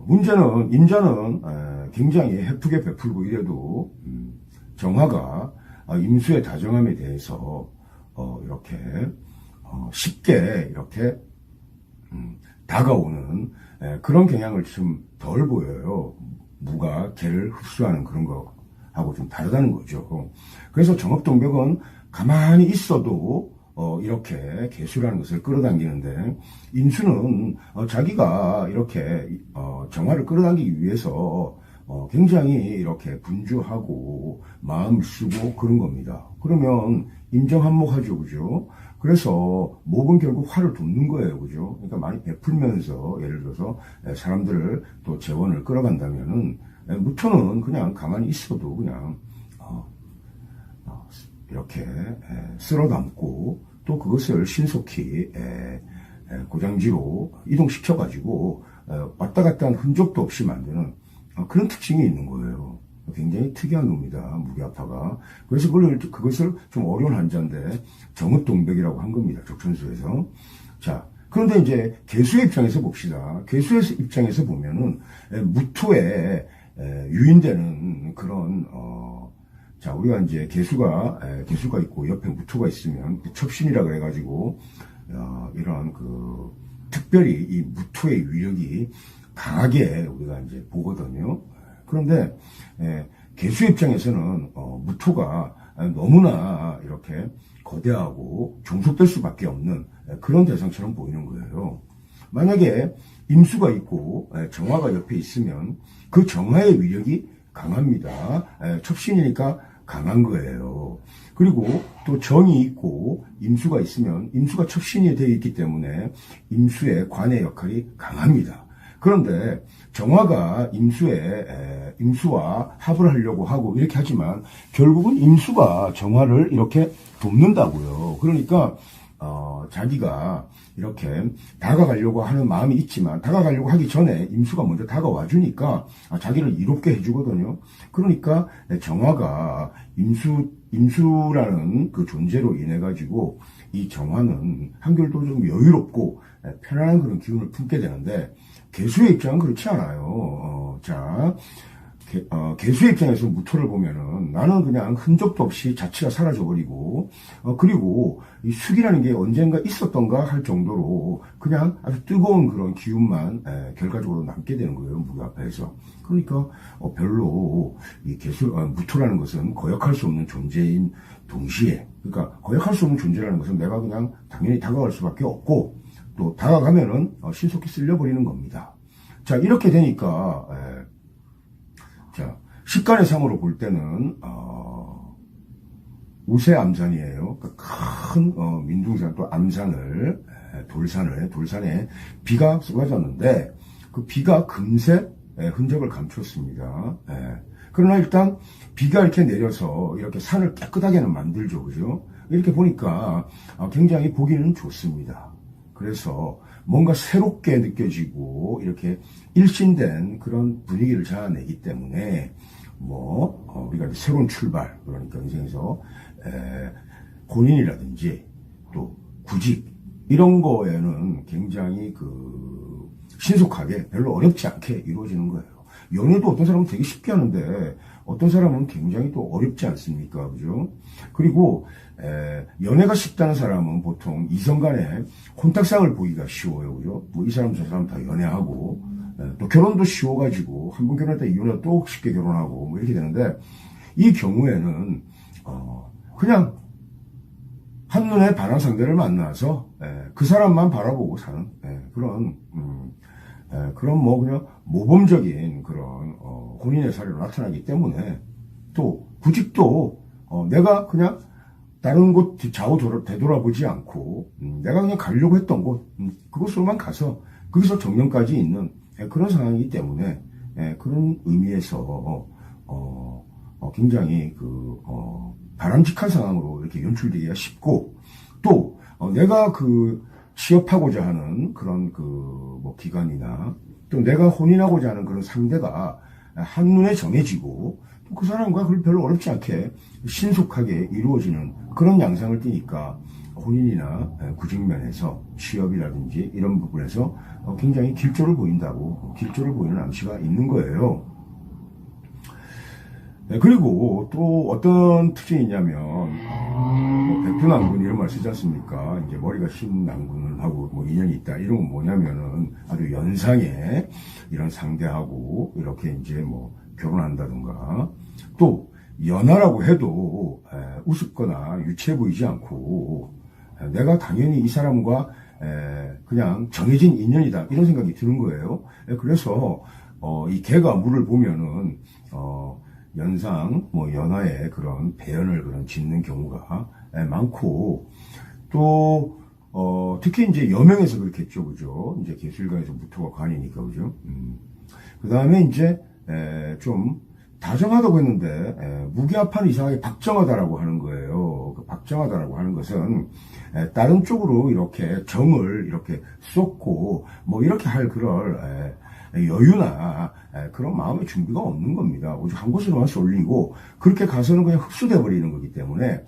문제는 임자는 굉장히 해프게 베풀고 이래도 정화가 임수의 다정함에 대해서 이렇게 쉽게 이렇게 다가오는 그런 경향을 좀 덜 보여요. 무가 개를 흡수하는 그런 거하고 좀 다르다는 거죠. 그래서 정읍동벽은 가만히 있어도 이렇게 개수라는 것을 끌어당기는데 임수는 자기가 이렇게 정화를 끌어당기기 위해서 굉장히 이렇게 분주하고 마음을 쓰고 그런 겁니다. 그러면 임정한목하죠, 그죠? 그래서 목은 결국 화를 돋는 거예요, 그죠? 그러니까 많이 베풀면서 예를 들어서 사람들을 또 재원을 끌어간다면은 무토는 그냥 가만히 있어도 그냥 이렇게 쓸어 담고 또 그것을 신속히 고장지로 이동시켜가지고 왔다 갔다 한 흔적도 없이 만드는 그런 특징이 있는 거예요. 굉장히 특이한 겁니다. 무게합화가. 그래서 그것을 좀 어려운 한자인데 정읍동벽이라고 한 겁니다. 적천수에서. 자, 그런데 이제 개수의 입장에서 봅시다. 개수의 입장에서 보면은 무토에 유인되는 그런 자, 우리가 이제 개수가 있고 옆에 무토가 있으면 첩신이라 그래가지고 이런 그 특별히 이 무토의 위력이 강하게 우리가 이제 보거든요. 그런데 개수의 입장에서는 무토가 너무나 이렇게 거대하고 종속될 수밖에 없는 그런 대상처럼 보이는 거예요. 만약에 임수가 있고 정화가 옆에 있으면 그 정화의 위력이 강합니다. 첩신이니까 강한 거예요. 그리고 또 정이 있고 임수가 있으면 임수가 첩신이 되어 있기 때문에 임수의 관의 역할이 강합니다. 그런데 정화가 임수와 합을 하려고 하고 이렇게 하지만 결국은 임수가 정화를 이렇게 돕는다고요. 그러니까 자기가 이렇게 다가가려고 하는 마음이 있지만 다가가려고 하기 전에 임수가 먼저 다가와 주니까 자기를 이롭게 해주거든요. 그러니까 정화가 임수라는 그 존재로 인해 가지고 이 정화는 한결도 좀 여유롭고 편안한 그런 기운을 품게 되는데 개수의 입장은 그렇지 않아요. 자, 개수의 입장에서 무토를 보면은 나는 그냥 흔적도 없이 자취가 사라져버리고 그리고 이 숙이라는 게 언젠가 있었던가 할 정도로 그냥 아주 뜨거운 그런 기운만 결과적으로 남게 되는 거예요. 무기 앞에서. 그러니까 별로 이 무토라는 것은 거역할 수 없는 존재인 동시에 그러니까 거역할 수 없는 존재라는 것은 내가 그냥 당연히 다가갈 수밖에 없고 또 다가가면은 신속히 쓸려버리는 겁니다. 자, 이렇게 되니까 자, 식간의 상으로 볼 때는 우세암산이에요. 그러니까 큰 민둥산 또 암산을 돌산에 비가 쏟아졌는데 그 비가 금세 흔적을 감췄습니다. 그러나 일단 비가 이렇게 내려서 이렇게 산을 깨끗하게는 만들죠, 그죠? 이렇게 보니까 굉장히 보기는 좋습니다. 그래서 뭔가 새롭게 느껴지고 이렇게 일신된 그런 분위기를 자아내기 때문에 우리가 새로운 출발, 그러니까 인생에서 혼인이라든지 또 구직 이런 거에는 굉장히 그 신속하게 별로 어렵지 않게 이루어지는 거예요. 연애도 어떤 사람은 되게 쉽게 하는데 어떤 사람은 굉장히 또 어렵지 않습니까? 그죠? 그리고 연애가 쉽다는 사람은 보통 이성 간에 혼탁상을 보기가 쉬워요. 그죠? 이 사람 저 사람 다 연애하고 또 결혼도 쉬워가지고 한 번 결혼했다 이혼해서 또 쉽게 결혼하고 이렇게 되는데 이 경우에는 그냥 한눈에 반한 상대를 만나서 그 사람만 바라보고 사는 그런 그냥 모범적인 그런 혼인의 사례로 나타나기 때문에 또 구직도 내가 그냥 다른 곳 좌우 되돌아보지 않고 내가 그냥 가려고 했던 곳 그곳으로만 가서 거기서 정년까지 있는 그런 상황이기 때문에 그런 의미에서 굉장히 그 바람직한 상황으로 이렇게 연출되기가 쉽고 또 내가 그 취업하고자 하는 그런 기관이나 또 내가 혼인하고자 하는 그런 상대가 한눈에 정해지고 또 그 사람과 그걸 별로 어렵지 않게 신속하게 이루어지는 그런 양상을 띠니까 혼인이나 구직면에서 취업이라든지 이런 부분에서 굉장히 길조를 보이는 암시가 있는 거예요. 그리고 또 어떤 특징이 있냐면 백두난군 이런 말 쓰지 않습니까? 이제 머리가 흰 난군하고 인연이 있다. 이런 건 뭐냐면은 아주 연상에 이런 상대하고 이렇게 이제 결혼한다든가 또 연하라고 해도 우습거나 유치해 보이지 않고 내가 당연히 이 사람과 그냥 정해진 인연이다 이런 생각이 드는 거예요. 그래서 이 개가 물을 보면은 연상 연하의 그런 배연을 짓는 경우가 많고 또 특히 이제 여명에서 그렇겠죠, 그죠? 이제 개수일간에서 무토가 관이니까, 그죠? 그 다음에 이제 좀 다정하다고 했는데 무기합판이 이상하게 박정하다라고 하는 거예요. 그 박정하다라고 하는 것은 다른 쪽으로 이렇게 정을 이렇게 쏟고 이렇게 할 그럴 여유나 그런 마음의 준비가 없는 겁니다. 오직 한 곳으로만 쏠리고 그렇게 가서는 그냥 흡수돼 버리는 거기 때문에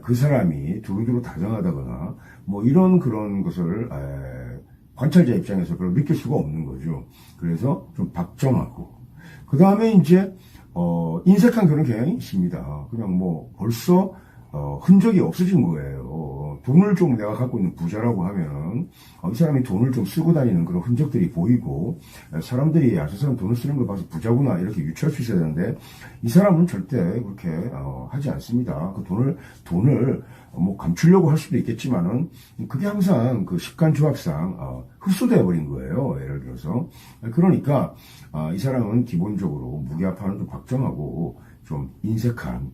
그 사람이 두루두루 다정하다거나 이런 그런 것을 관찰자 입장에서 별로 느낄 수가 없는 거죠. 그래서 좀 박정하고. 그 다음에 이제, 인색한 그런 경향이 있습니다. 그냥 뭐, 벌써, 흔적이 없어진 거예요. 돈을 좀 내가 갖고 있는 부자라고 하면, 이 사람이 돈을 좀 쓰고 다니는 그런 흔적들이 보이고, 사람들이, 저 사람 돈을 쓰는 걸 봐서 부자구나, 이렇게 유추할 수 있어야 되는데, 이 사람은 절대 그렇게, 하지 않습니다. 그 돈을, 뭐, 감추려고 할 수도 있겠지만은, 그게 항상 그 식관 조합상, 흡수되어 버린 거예요. 예를 들어서. 그러니까, 이 사람은 기본적으로 무게합파는 좀 박정하고, 좀 인색한,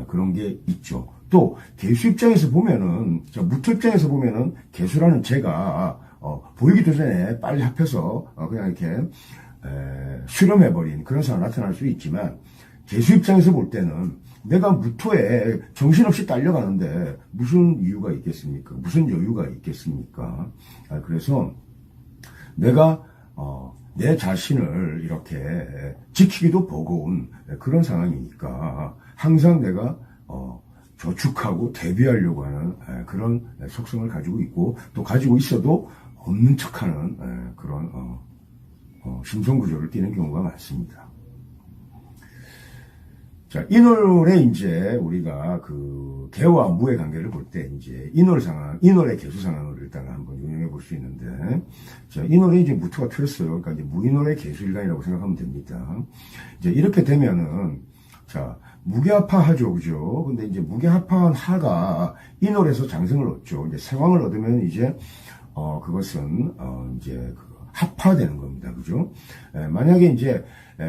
그런 게 있죠. 또 개수 입장에서 보면은, 무토 입장에서 보면은 개수라는 제가 보이기도 전에 빨리 합해서 그냥 이렇게 수렴해버린 그런 상황이 나타날 수 있지만, 개수 입장에서 볼 때는 내가 무토에 정신없이 딸려가는데 무슨 이유가 있겠습니까? 무슨 여유가 있겠습니까? 그래서 내가 내 자신을 이렇게 지키기도 버거운 그런 상황이니까 항상 내가 저축하고 대비하려고 하는 그런 속성을 가지고 있고, 또 가지고 있어도 없는 척하는 그런 심성구조를 띠는 경우가 많습니다. 자, 인월에 이제 우리가 그 개와 무의 관계를 볼 때 이제 인월 상황, 인월의 개수 상황을 일단 한번 운영해 볼 수 있는데, 자, 인월에 이제 무토가 틀렸어요. 그러니까 이제 무인월의 개수일간이라고 생각하면 됩니다. 이제 이렇게 되면은, 자, 무게합파하죠, 그죠? 근데 이제 무게합파한 하가 인월에서 장생을 얻죠. 이제 생황을 얻으면 이제, 그것은, 이제, 합파되는 겁니다. 그죠? 만약에 이제,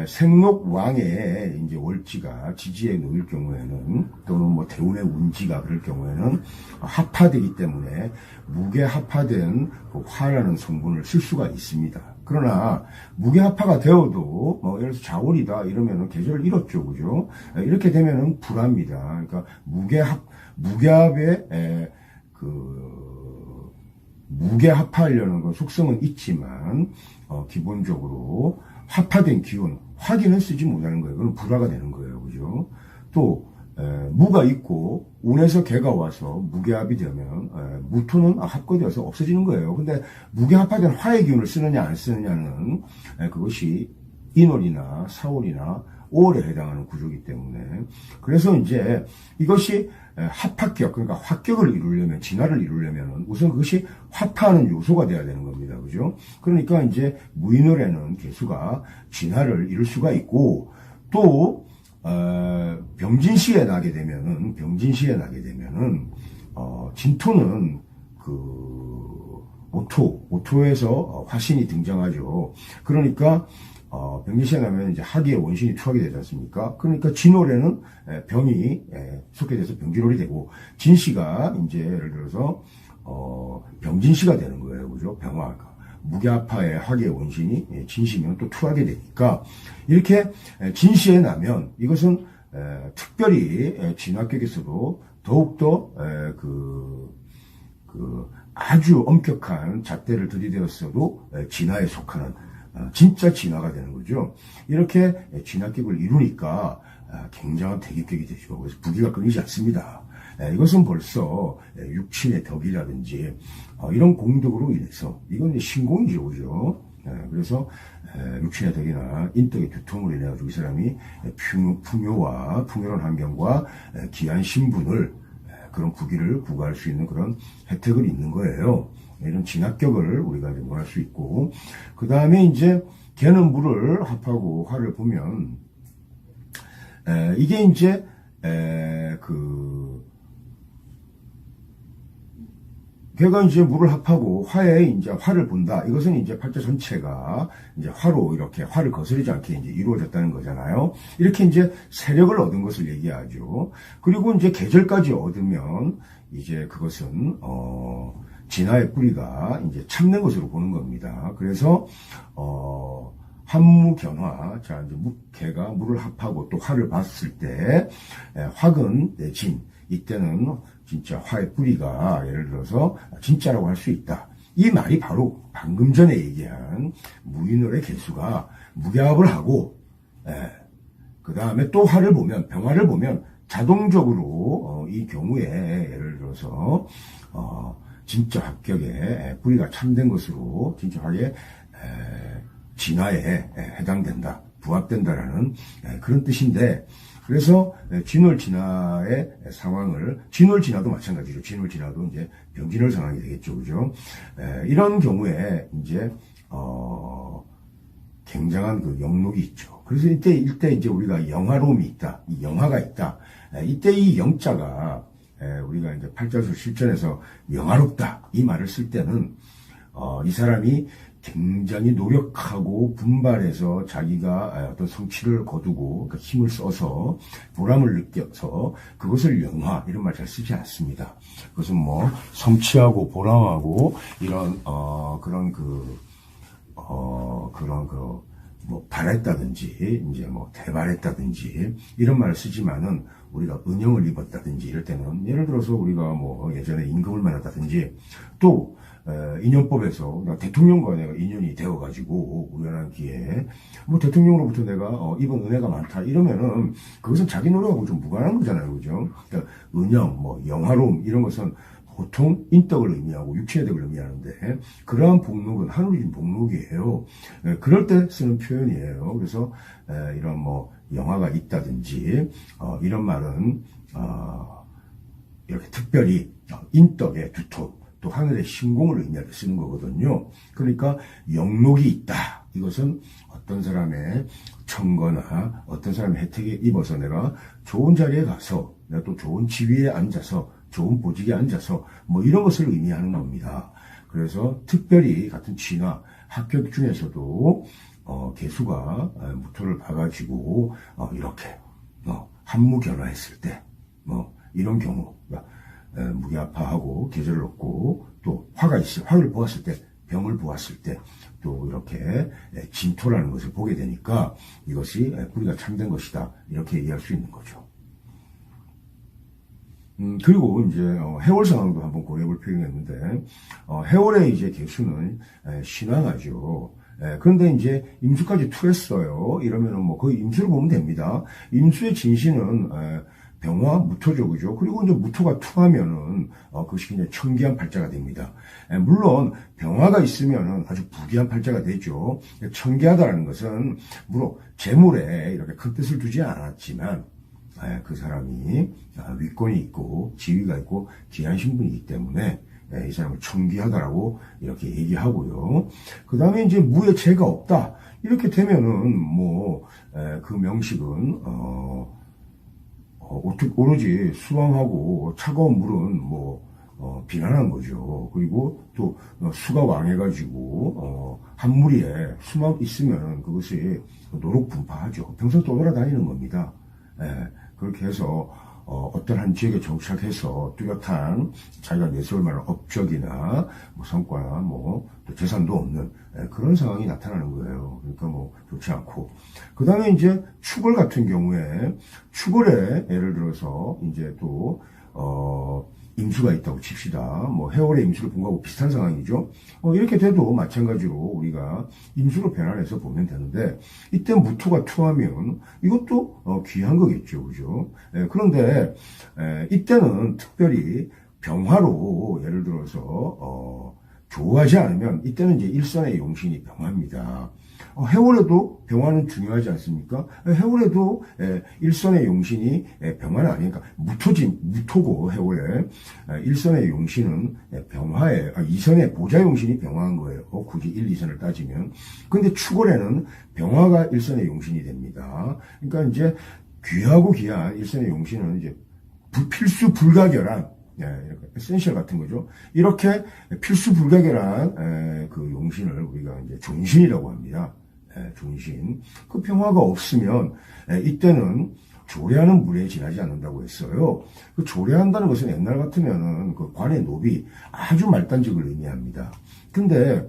생록왕의 이제 월지가 지지에 놓일 경우에는, 또는 뭐 대운의 운지가 그럴 경우에는 합파되기 때문에 무게합파된 그 화라는 성분을 쓸 수가 있습니다. 그러나 무게합파가 되어도 뭐 예를 들어서 자월이다 이러면은 계절을 잃었죠, 그죠? 이렇게 되면은 불합니다. 그러니까 무게합의 무게합파하려는 그 속성은 있지만 기본적으로 합파된 기운, 화기는 쓰지 못하는 거예요. 그건 불화가 되는 거예요, 그죠? 또 무가 있고 운에서 개가 와서 무게합이 되면 무토는 합거되어서 없어지는 거예요. 근데 무게합파된 화의 기운을 쓰느냐 안 쓰느냐는 그것이 인월이나 사월이나 5월에 해당하는 구조이기 때문에, 그래서 이제 이것이 합합격, 그러니까 합격을 이루려면, 진화를 이루려면 우선 그것이 합파하는 요소가 돼야 되는 겁니다. 그죠? 그러니까 이제 무인월에는 개수가 진화를 이룰 수가 있고, 또 병진시에 나게 되면은 진토는 그 오토에서 화신이 등장하죠. 그러니까 병진시에 나면 이제 하기의 원신이 투하게 되지 않습니까? 그러니까 진월에는 병이 속해 돼서 병진월이 되고, 진시가 이제 예를 들어서 병진시가 되는 거예요. 그죠? 병화가. 무게합파의 하기의 원신이 진시면 또 투하게 되니까, 이렇게 진시에 나면 이것은 특별히 진화격에서도 더욱더 아주 엄격한 잣대를 들이대었어도 진화에 속하는 진짜 진화가 되는 거죠. 이렇게 진화격을 이루니까 굉장한 대기격이 되죠. 그래서 부기가 끊이지 않습니다. 이것은 벌써 육친의 덕이라든지 이런 공덕으로 인해서, 이건 신공이죠, 그죠? 그래서 육친의 덕이나 인덕의 두통으로 인해 가지고 이 사람이 풍요한 환경과 귀한 신분을, 그런 부귀를 부과할 수 있는 그런 혜택을 있는 거예요. 이런 진합격을 우리가 이제 논할 수 있고, 그 다음에 이제 개는 물을 합하고 화를 보면, 이게 이제 개가 이제 물을 합하고 화에 이제 화를 본다. 이것은 이제 팔자 전체가 이제 화로 이렇게 화를 거스르지 않게 이제 이루어졌다는 거잖아요. 이렇게 이제 세력을 얻은 것을 얘기하죠. 그리고 이제 계절까지 얻으면 이제 그것은 진화의 뿌리가 이제 참는 것으로 보는 겁니다. 그래서 한무견화, 자 이제 개가 물을 합하고 또 화를 봤을 때 화근 진, 이때는 진짜 화의 뿌리가 예를 들어서 진짜라고 할 수 있다. 이 말이 바로 방금 전에 얘기한 무인월의 개수가 무게합을 하고, 그 다음에 또 화를 보면, 병화를 보면 자동적으로 이 경우에 예를 들어서 진짜 합격에 뿌리가 참된 것으로 진짜하게 진화에 해당된다, 부합된다라는 그런 뜻인데, 그래서 진월진화의 상황을, 진월진화도 마찬가지죠. 진월진화도 이제 병진월 상황이 되겠죠, 그죠? 이런 경우에 이제 굉장한 그 영록이 있죠. 그래서 이때 이제 우리가 영화로움이 있다, 이 영화가 있다. 이때 이 영자가 우리가 이제 팔자술 실전에서 영화롭다 이 말을 쓸 때는 이 사람이 굉장히 노력하고 분발해서 자기가 어떤 성취를 거두고 그러니까 힘을 써서 보람을 느껴서 그것을 영화 이런 말 잘 쓰지 않습니다. 그것은 뭐 성취하고 보람하고 이런 뭐 발했다든지 이제 뭐 대발했다든지 이런 말을 쓰지만은 우리가 은영을 입었다든지 이럴 때는 예를 들어서 우리가 뭐 예전에 임금을 만났다든지 또 인연법에서 대통령과 내가 인연이 되어가지고 우연한 기회에 뭐 대통령으로부터 내가 이번 은혜가 많다 이러면은 그것은 자기 노력하고 좀 무관한 거잖아요, 그죠? 그러니까 은영, 뭐 영화로움 이런 것은 보통 인덕을 의미하고 육신의 덕을 의미하는데 그러한 복록은 하늘인 복록이에요. 그럴 때 쓰는 표현이에요. 그래서 이런 뭐 영화가 있다든지 이런 말은 이렇게 특별히 인덕의 두톱 또 하늘의 신공을 의미하게 쓰는 거거든요. 그러니까 영록이 있다. 이것은 어떤 사람의 청거나 어떤 사람의 혜택에 입어서 내가 좋은 자리에 가서 내가 또 좋은 지위에 앉아서 좋은 보직에 앉아서 뭐 이런 것을 의미하는 겁니다. 그래서 특별히 같은 진화 합격 중에서도 개수가 무토를 봐가지고 이렇게 한무견화했을 때 뭐 이런 경우 무기아파하고 계절을 얻고 또 화를 보았을 때 병을 보았을 때 또 이렇게 진토라는 것을 보게 되니까 이것이 뿌리가 참된 것이다 이렇게 이해할 수 있는 거죠. 그리고 이제 해월 상황도 한번 고려해 볼 필요가 있는데 해월의 이제 개수는 신왕하죠. 그런데 이제 임수까지 투했어요. 이러면은 뭐 거의 임수를 보면 됩니다. 임수의 진신은 병화, 무토죠, 그죠? 그리고 이제 무토가 투하면은 그것이 그냥 청기한 팔자가 됩니다. 물론 병화가 있으면은 아주 부귀한 팔자가 되죠. 청기하다라는 것은 물론 재물에 이렇게 큰 뜻을 두지 않았지만 그 사람이 위권이 있고 지위가 있고 귀한 신분이기 때문에 이 사람을 청귀하다라고 이렇게 얘기하고요. 그 다음에 이제 무에 재가 없다 이렇게 되면은 뭐 그 명식은 오로지 수왕하고 차가운 물은 뭐 비난한 거죠. 그리고 또 수가 왕해가지고 한 무리에 수만 있으면 그것이 노록 분파하죠. 평소 떠돌아다니는 겁니다. 그렇게 해서 어떤 한 지역에 정착해서 뚜렷한 자기가 내세울 만한 업적이나 뭐 성과나 뭐 또 재산도 없는 그런 상황이 나타나는 거예요. 그러니까 뭐 좋지 않고 그 다음에 이제 축월 같은 경우에 축월에 예를 들어서 이제 또 임수가 있다고 칩시다. 뭐 해월의 임수를 본 거하고 비슷한 상황이죠. 이렇게 돼도 마찬가지로 우리가 임수로 변환해서 보면 되는데 이때 무토가 투하면 이것도 귀한 거겠죠, 그죠? 그런데 이때는 특별히 병화로 예를 들어서 좋아하지 않으면 이때는 이제 일선의 용신이 병화입니다. 해월에도 병화는 중요하지 않습니까? 해월에도 일선의 용신이 병화는 아니니까 무토고 해월에 일선의 용신은 병화에 이선의 보좌 용신이 병화인 거예요. 굳이 1, 2선을 따지면. 근데 축월에는 병화가 일선의 용신이 됩니다. 그러니까 이제 귀하고 귀한 일선의 용신은 이제 필수 불가결한 에센셜 같은 거죠. 이렇게 필수 불가결한 그 용신을 우리가 이제 존신이라고 합니다. 존신. 그 평화가 없으면 이때는 조례하는 물에 지나지 않는다고 했어요. 그 조례한다는 것은 옛날 같으면은 그 관의 노비 아주 말단적을 의미합니다. 근데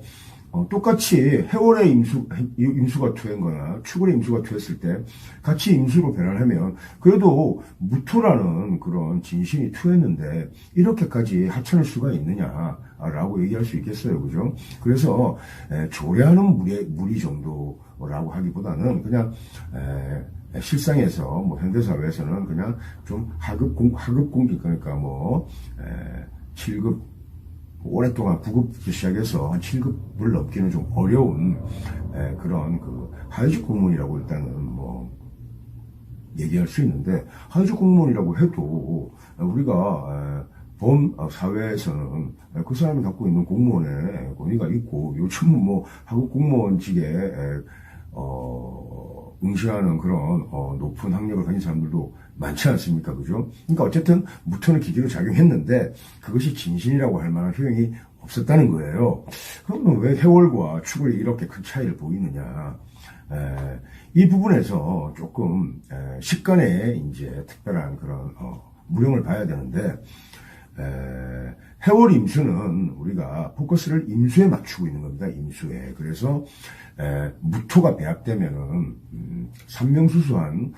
똑같이 해월의 임수가 투한 거나 축월의 임수가 투했을 때 같이 임수로 변환하면 그래도 무토라는 그런 진신이 투했는데 이렇게까지 하찮을 수가 있느냐라고 얘기할 수 있겠어요. 그죠? 그래서 조례하는 무리 정도라고 하기보다는 그냥 실상에서 뭐 현대사회에서는 그냥 좀 하급 공직 그러니까 뭐 7급 오랫동안 9급부터 시작해서 한 7급을 넘기는 좀 어려운 그런 그 하위직 공무원이라고 일단은 뭐 얘기할 수 있는데, 하위직 공무원이라고 해도 우리가 본 사회에서는 그 사람이 갖고 있는 공무원의 권위가 있고, 요즘은 뭐 한국 공무원직에 응시하는 그런 높은 학력을 가진 사람들도 많지 않습니까? 그죠? 그러니까 어쨌든 무토는 기기로 작용했는데 그것이 진신이라고 할 만한 효용이 없었다는 거예요. 그러면 왜 해월과 축월이 이렇게 큰 차이를 보이느냐? 이 부분에서 조금 식간에 이제 특별한 그런 무령을 봐야 되는데, 해월 임수는 우리가 포커스를 임수에 맞추고 있는 겁니다. 임수에. 그래서 무토가 배합되면은 산명수수한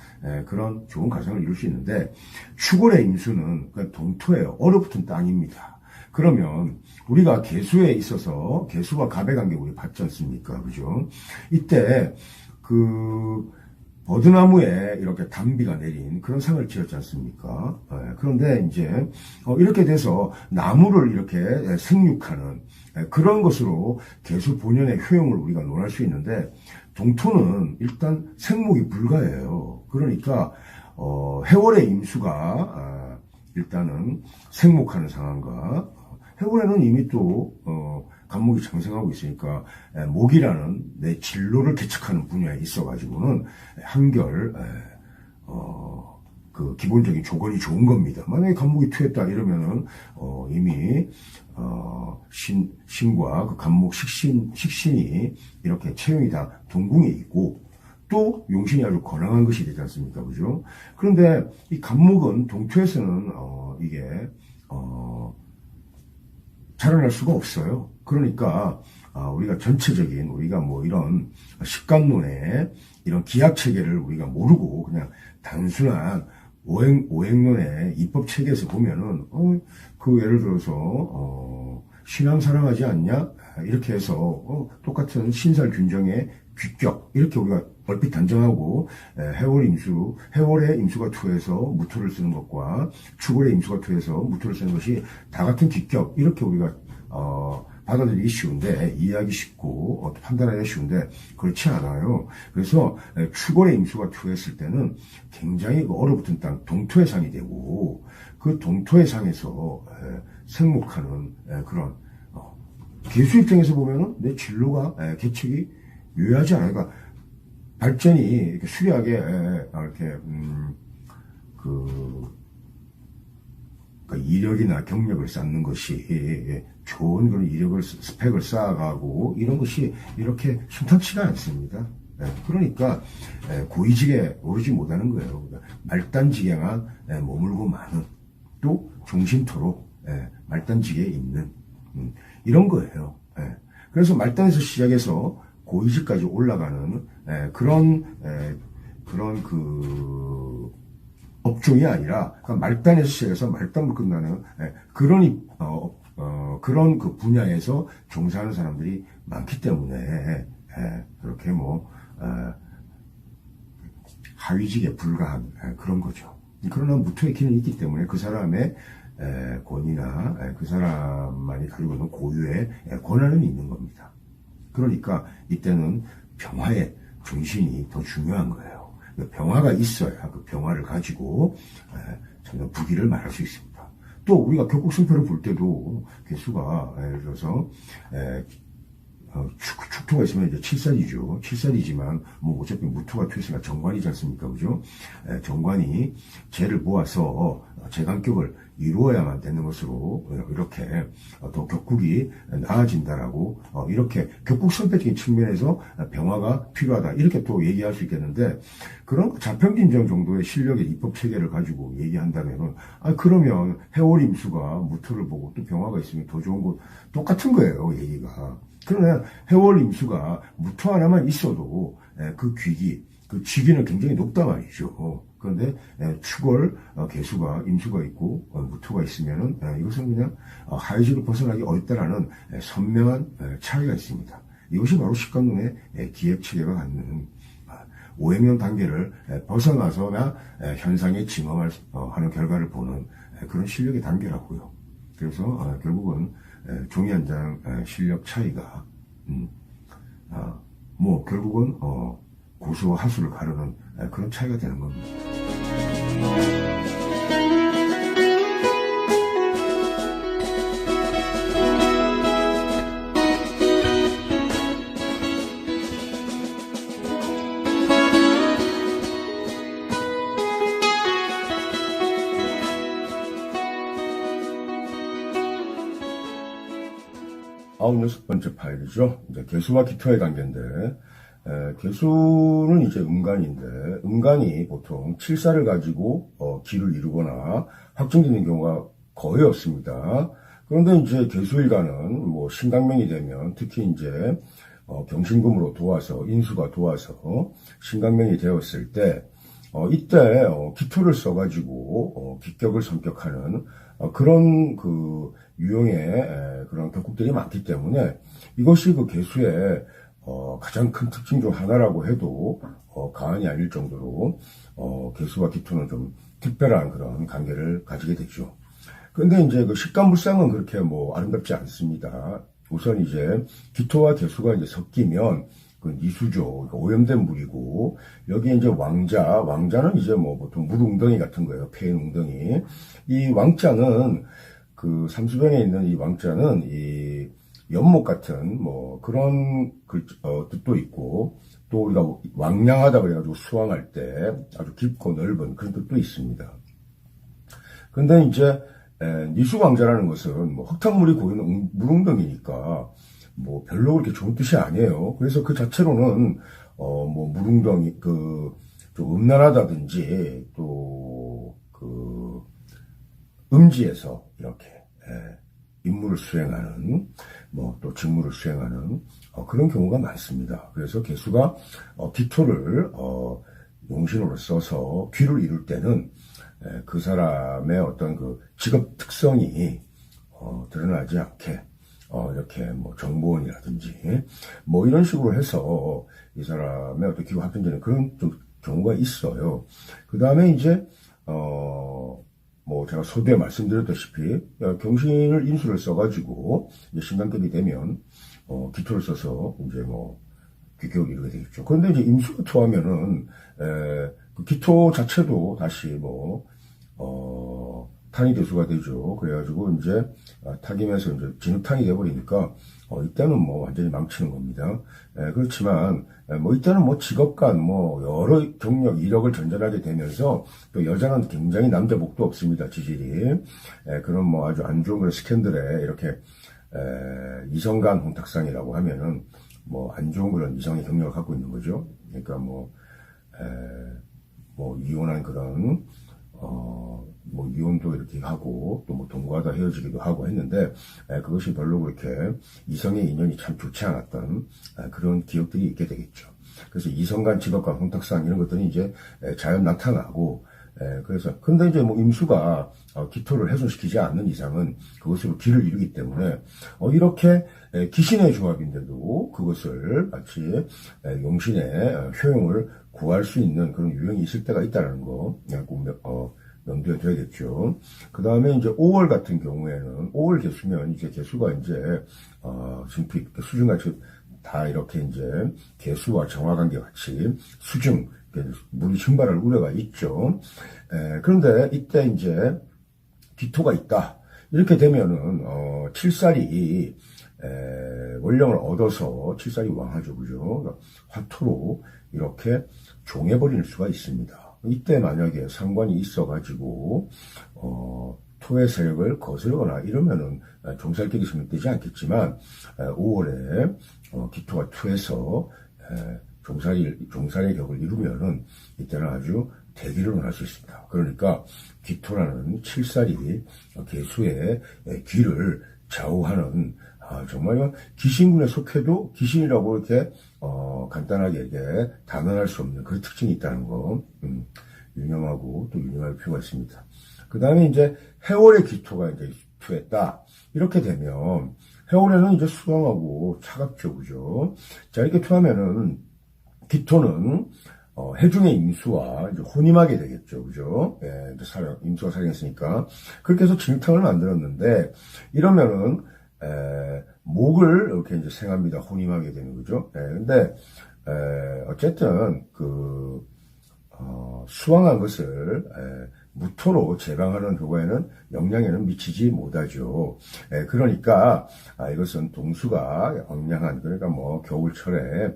그런 좋은 가정을 이룰 수 있는데, 축월의 임수는 그냥 동토예요. 얼어붙은 땅입니다. 그러면 우리가 계수에 있어서 계수와 갑의 관계 우리 봤지 않습니까? 그죠? 이때 그 버드나무에 이렇게 단비가 내린 그런 상을 지었지 않습니까? 그런데 이제 이렇게 돼서 나무를 이렇게 생육하는 그런 것으로 계수 본연의 효용을 우리가 논할 수 있는데, 동토는 일단 생목이 불가해요. 그러니까 해월의 임수가 일단은 생목하는 상황과, 해월에는 이미 또 간목이 장생하고 있으니까 목이라는 내 진로를 개척하는 분야에 있어가지고는 한결 그 기본적인 조건이 좋은 겁니다. 만약에 간목이 투했다 이러면은 이미 신과 그 간목 식신이 이렇게 채용이 다 동궁에 있고, 또 용신이 아주 건강한 것이 되지 않습니까? 그죠? 그런데 이 간목은 동토에서는 이게 자라날 수가 없어요. 그러니까 우리가 전체적인 우리가 뭐 이런 식간론의 이런 기약 체계를 우리가 모르고 그냥 단순한 오행론의 입법 체계에서 보면은 그 예를 들어서 신앙 사랑하지 않냐 이렇게 해서 똑같은 신살균정의 귀격 이렇게 우리가 얼핏 단정하고, 해월의 임수가 투해서 무토를 쓰는 것과 축월의 임수가 투해서 무토를 쓰는 것이 다 같은 귀격 이렇게 우리가 받아들이기 쉬운데, 이해하기 쉽고 판단하기 쉬운데 그렇지 않아요. 그래서 축월의 임수가 투했을 때는 굉장히 얼어붙은 땅 동토의 상이 되고, 그 동토의 상에서 생목하는 그런 계수 입장에서 보면은 내 진로가 개척이 유효하지 않아요. 그러니까 발전이 이렇게 수려하게 이렇게 그러니까 이력이나 경력을 쌓는 것이 좋은 그런 이력을 스펙을 쌓아가고 이런 것이 이렇게 순탄치가 않습니다. 그러니까 고위직에 오르지 못하는 거예요. 그러니까 말단지경한 머물고 마는, 또 종신토록 말단지계에 있는 이런 거예요. 그래서 말단에서 시작해서 고위직까지 올라가는 그런 그 업종이 아니라 말단에서 시작해서 말단으로 끝나는 그런 그 분야에서 종사하는 사람들이 많기 때문에 그렇게 뭐 하위직에 불과한 그런 거죠. 그러나 무토의 기는 있기 때문에 그 사람의 권위나 그 사람만이 가지고 있는 고유의 권한은 있는 겁니다. 그러니까 이때는 병화의 중심이 더 중요한 거예요. 병화가 있어야 그 병화를 가지고 저는 부기를 말할 수 있습니다. 또 우리가 격국승표를 볼 때도 개수가 예를 들어서 축토가 있으면 이제 칠살이죠. 칠살이지만 뭐 어차피 무토가 투했으니까 정관이지 않습니까? 그죠? 정관이 재를 모아서 재간격을 이루어야만 되는 것으로 이렇게 또 격국이 나아진다라고 이렇게 격국선배적인 측면에서 병화가 필요하다 이렇게 또 얘기할 수 있겠는데, 그런 자평진정 정도의 실력의 입법 체계를 가지고 얘기한다면은 그러면 해월임수가 무토를 보고 또 병화가 있으면 더 좋은 거 똑같은 거예요, 얘기가. 그러나 해월임수가 무토 하나만 있어도 그 귀기, 그 직위는 굉장히 높단 말이죠. 그런데 축월, 개수가, 임수가 있고 무토가 있으면은 이것은 그냥 하위직을 벗어나기 어렵다라는 선명한 차이가 있습니다. 이것이 바로 식간론의 기획체계가 갖는 오행론 단계를 벗어나서나 현상에 증험하는 결과를 보는 그런 실력의 단계라고요. 그래서 결국은 종이 한 장 실력 차이가 뭐 결국은 고수와 하수를 가르는 그런 차이가 되는 겁니다. 아홉 번째 파일이죠. 이제 개수와 기토의 관계인데, 개수는 이제 음간인데, 음간이 보통 칠사를 가지고 기를 이루거나 확정되는 경우가 거의 없습니다. 그런데 이제 개수일간은 뭐 신강명이 되면 특히 이제 경신금으로 도와서 인수가 도와서 신강명이 되었을 때 이때 기토를 써가지고 기격을 성격하는 그런 그 유형의 그런 격국들이 많기 때문에 이것이 그 개수의 가장 큰 특징 중 하나라고 해도 과언이 아닐 정도로 개수와 기토는 좀 특별한 그런 관계를 가지게 되죠. 그런데 이제 그 식간불상은 그렇게 뭐 아름답지 않습니다. 우선 이제 기토와 개수가 이제 섞이면 그 니수죠. 그러니까 오염된 물이고, 여기 이제 왕자는 이제 뭐 보통 물 웅덩이 같은 거예요. 폐인 웅덩이. 이 왕자는 그 삼수변에 있는 이 왕자는 이 연못 같은 뭐 그런 뜻도 있고, 또 우리가 왕량하다 그래가지고 수왕할 때 아주 깊고 넓은 그런 뜻도 있습니다. 근데 이제 니수왕자라는 것은 뭐 흙탕물이 고이는 물웅덩이니까 뭐 별로 그렇게 좋은 뜻이 아니에요. 그래서 그 자체로는 뭐 물웅덩이 좀 음란하다든지 또 그 음지에서 이렇게 임무를 수행하는 뭐 또 직무를 수행하는 그런 경우가 많습니다. 그래서 개수가 기토를 용신으로 써서 귀를 이룰 때는 그 사람의 어떤 그 직업 특성이 드러나지 않게 이렇게 뭐 정보원이라든지 뭐 이런 식으로 해서 이 사람의 어떤 기후 확정되는 그런 좀 경우가 있어요. 그 다음에 이제 뭐 제가 서두에 말씀드렸다시피 경신을 인수를 써가지고 이제 신강격이 되면 기토를 써서 이제 뭐 기격을 이루게 되겠죠. 그런데 이제 임수가 토하면은 그 기토 자체도 다시 뭐 탄이 개수가 되죠. 그래가지고 이제 타김에서 이제 진흙탕이 돼버리니까 이때는 뭐 완전히 망치는 겁니다. 그렇지만 뭐 이때는 뭐 직업간 뭐 여러 경력 이력을 전전하게 되면서 또 여자는 굉장히 남자복도 없습니다. 지질이 그런 뭐 아주 안 좋은 그런 스캔들에 이렇게 이성간 혼탁상이라고 하면은 뭐 안 좋은 그런 이성의 경력을 갖고 있는 거죠. 그러니까 뭐 이혼한 그런 뭐 이혼도 이렇게 하고 또 뭐 동거하다 헤어지기도 하고 했는데 그것이 별로 그렇게 이성의 인연이 참 좋지 않았던 그런 기억들이 있게 되겠죠. 그래서 이성간 직업간 혼탁상 이런 것들이 이제 자연 나타나고 그래서 근데 이제 뭐 임수가 기토를 훼손시키지 않는 이상은 그것으로 기를 이루기 때문에 이렇게 기신의 조합인데도 그것을 마치 용신의 효용을 구할 수 있는 그런 유형이 있을 때가 있다는 거 꼭 염두에 둬야겠죠. 그 다음에 이제 5월 같은 경우에는 5월 개수면 이제 개수가 이제 진피 수중같이 다 이렇게 이제 개수와 정화관계 같이 수중 물이 증발할 우려가 있죠. 그런데 이때 이제 기토가 있다. 이렇게 되면은 칠살이 원령을 얻어서 칠살이 왕하죠, 그죠? 화토로 이렇게 종해버릴 수가 있습니다. 이때 만약에 상관이 있어가지고 토의 세력을 거스르거나 이러면은 종살격이 있으면 되지 않겠지만 5월에 기토가 토해서 종살의 격을 이루면은 이때는 아주 대기를 원할 수 있습니다. 그러니까 기토라는 칠살이 개수의 귀를 좌우하는 정말 기신군에 속해도 기신이라고 이렇게 간단하게 이렇게 단언할 수 없는 그런 특징이 있다는 거 유념하고 또 유념할 필요가 있습니다. 그 다음에 이제 해월의 기토가 이제 투했다 이렇게 되면 해월에는 이제 수강하고 차갑죠, 그죠? 자 이렇게 투하면은 기토는 해중의 임수와 이제 혼임하게 되겠죠, 그죠? 임수가 살인했으니까 그렇게 해서 진흙탕을 만들었는데 이러면은 목을 이렇게 이제 생합니다. 혼임하게 되는 거죠. 근데, 어쨌든, 수확한 것을, 무토로 제방하는 효과에는 영양에는 미치지 못하죠. 그러니까 이것은 동수가 영양한, 그러니까 뭐 겨울철에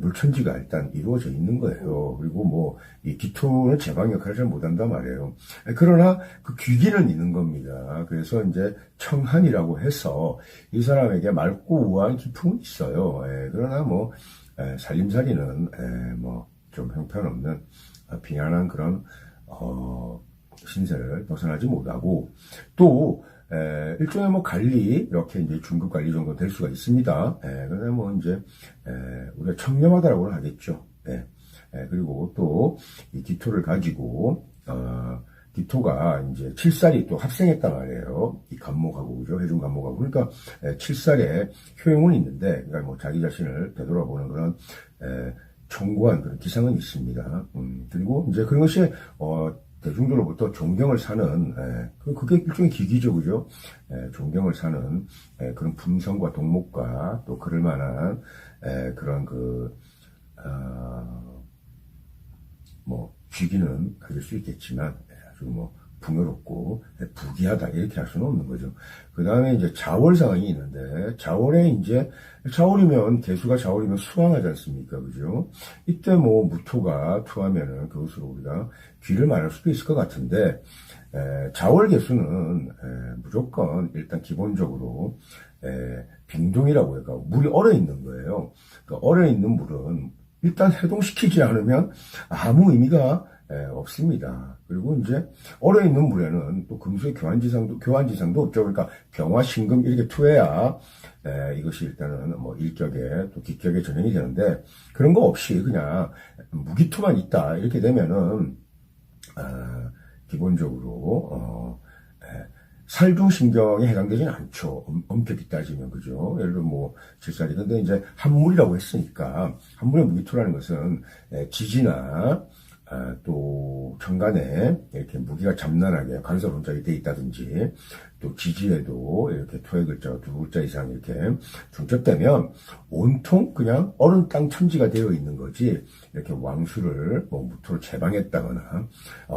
물천지가 일단 이루어져 있는 거예요. 그리고 뭐 이 기토는 제방 역할을 잘 못한단 말이에요. 그러나 그 귀기는 있는 겁니다. 그래서 이제 청한이라고 해서 이 사람에게 맑고 우아한 기품은 있어요. 그러나 뭐 살림살이는 뭐 좀 형편없는 빈약한 그런 신세를 벗어나지 못하고, 또 일종의 뭐 관리, 이렇게 이제 중급 관리 정도 될 수가 있습니다. 그런데 뭐 이제 우리가 청렴하다라고는 하겠죠. 그리고 또 이 기토를 가지고 기토가 이제 칠살이 또 합생했단 말이에요. 이 간목하고, 그죠? 해중 간목하고. 그러니까 칠살에 효용은 있는데, 그러니까 뭐 자기 자신을 되돌아보는 그런 청구한 그런 기상은 있습니다. 그리고 이제 그런 것이 대중들로부터 존경을 사는, 그게 일종의 기기죠, 그죠? 존경을 사는 그런 품성과 동목과 또 그럴 만한 그런 뭐 귀기는 가질 수 있겠지만 아주 뭐 풍요롭고 부귀하다 이렇게 할 수는 없는 거죠. 그 다음에 이제 자월 상황이 있는데, 자월에 이제 자월이면 개수가 자월이면 수왕하지 않습니까, 그죠? 이때 뭐 무토가 투하면은 그것으로 우리가 귀를 말할 수도 있을 것 같은데, 자월 개수는 무조건 일단 기본적으로 빙동이라고 해서 물이 얼어 있는 거예요. 그러니까 얼어 있는 물은 일단 해동시키지 않으면 아무 의미가 없습니다. 그리고 이제 얼어있는 물에는 또 금수의 교환지상도 없죠. 그러니까 병화, 신금 이렇게 투해야 이것이 일단은 뭐 일격에 또 기격에 전형이 되는데, 그런 거 없이 그냥 무기토만 있다 이렇게 되면은 기본적으로 살중신경에 해당되지는 않죠. 엄격히 따지면, 그죠? 예를 들어, 뭐, 질살이. 근데 이제, 한물이라고 했으니까, 한물의 무기토라는 것은, 지지나, 또, 천간에, 이렇게 무기가 잠난하게 관설 혼작이 돼 있다든지, 또 지지에도 이렇게 토의 글자가 두 글자 이상 이렇게 중첩되면, 온통 그냥 얼은 땅 천지가 되어 있는 거지, 이렇게 왕수를, 뭐, 무토로 제방했다거나,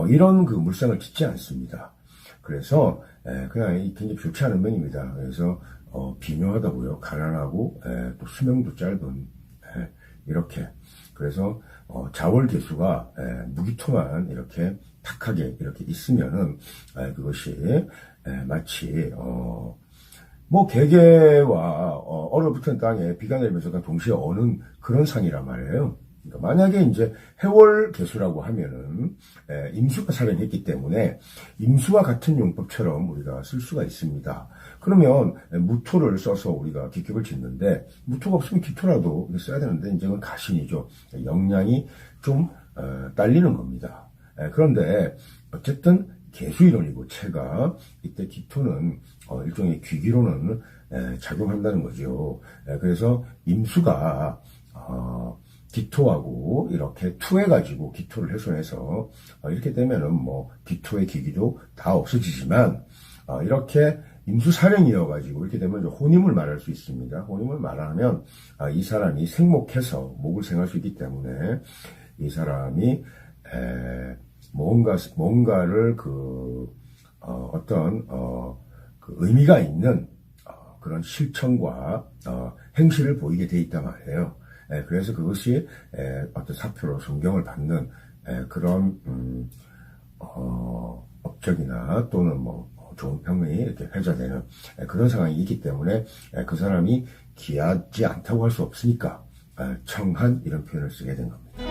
이런 그 물상을 짓지 않습니다. 그래서 그냥 굉장히 좋지 않은 면입니다. 그래서 비묘하다고요. 가난하고 또 수명도 짧은 이렇게. 그래서 자월 개수가 무기토만 이렇게 탁하게 이렇게 있으면은 그것이 마치 뭐 개개와 얼어붙은 땅에 비가 내리면서 동시에 어는 그런 상이란 말이에요. 그러니까 만약에 이제 해월 개수라고 하면은 임수가 살아있기 때문에 임수와 같은 용법처럼 우리가 쓸 수가 있습니다. 그러면 무토를 써서 우리가 기격을 짓는데, 무토가 없으면 기토라도 써야 되는데 이제 그건 가신이죠. 영양이 좀 딸리는 겁니다. 그런데 어쨌든 개수이론이고 체가 이때 기토는 일종의 귀기로는 작용한다는 거죠. 그래서 임수가 기토하고 이렇게 투해가지고 기토를 훼손해서 이렇게 되면은 뭐 기토의 기기도 다 없어지지만, 이렇게 임수사령이어가지고 이렇게 되면 혼임을 말할 수 있습니다. 혼임을 말하면 이 사람이 생목해서 목을 생할 수 있기 때문에 이 사람이 뭔가를 어떤 그 의미가 있는 그런 실천과 행실을 보이게 돼 있단 말이에요. 그래서 그것이 어떤 사표로 존경을 받는 그런 업적이나 또는 뭐 좋은 평이 이렇게 회자되는 그런 상황이 있기 때문에 그 사람이 귀하지 않다고 할 수 없으니까 청한 이런 표현을 쓰게 된 겁니다.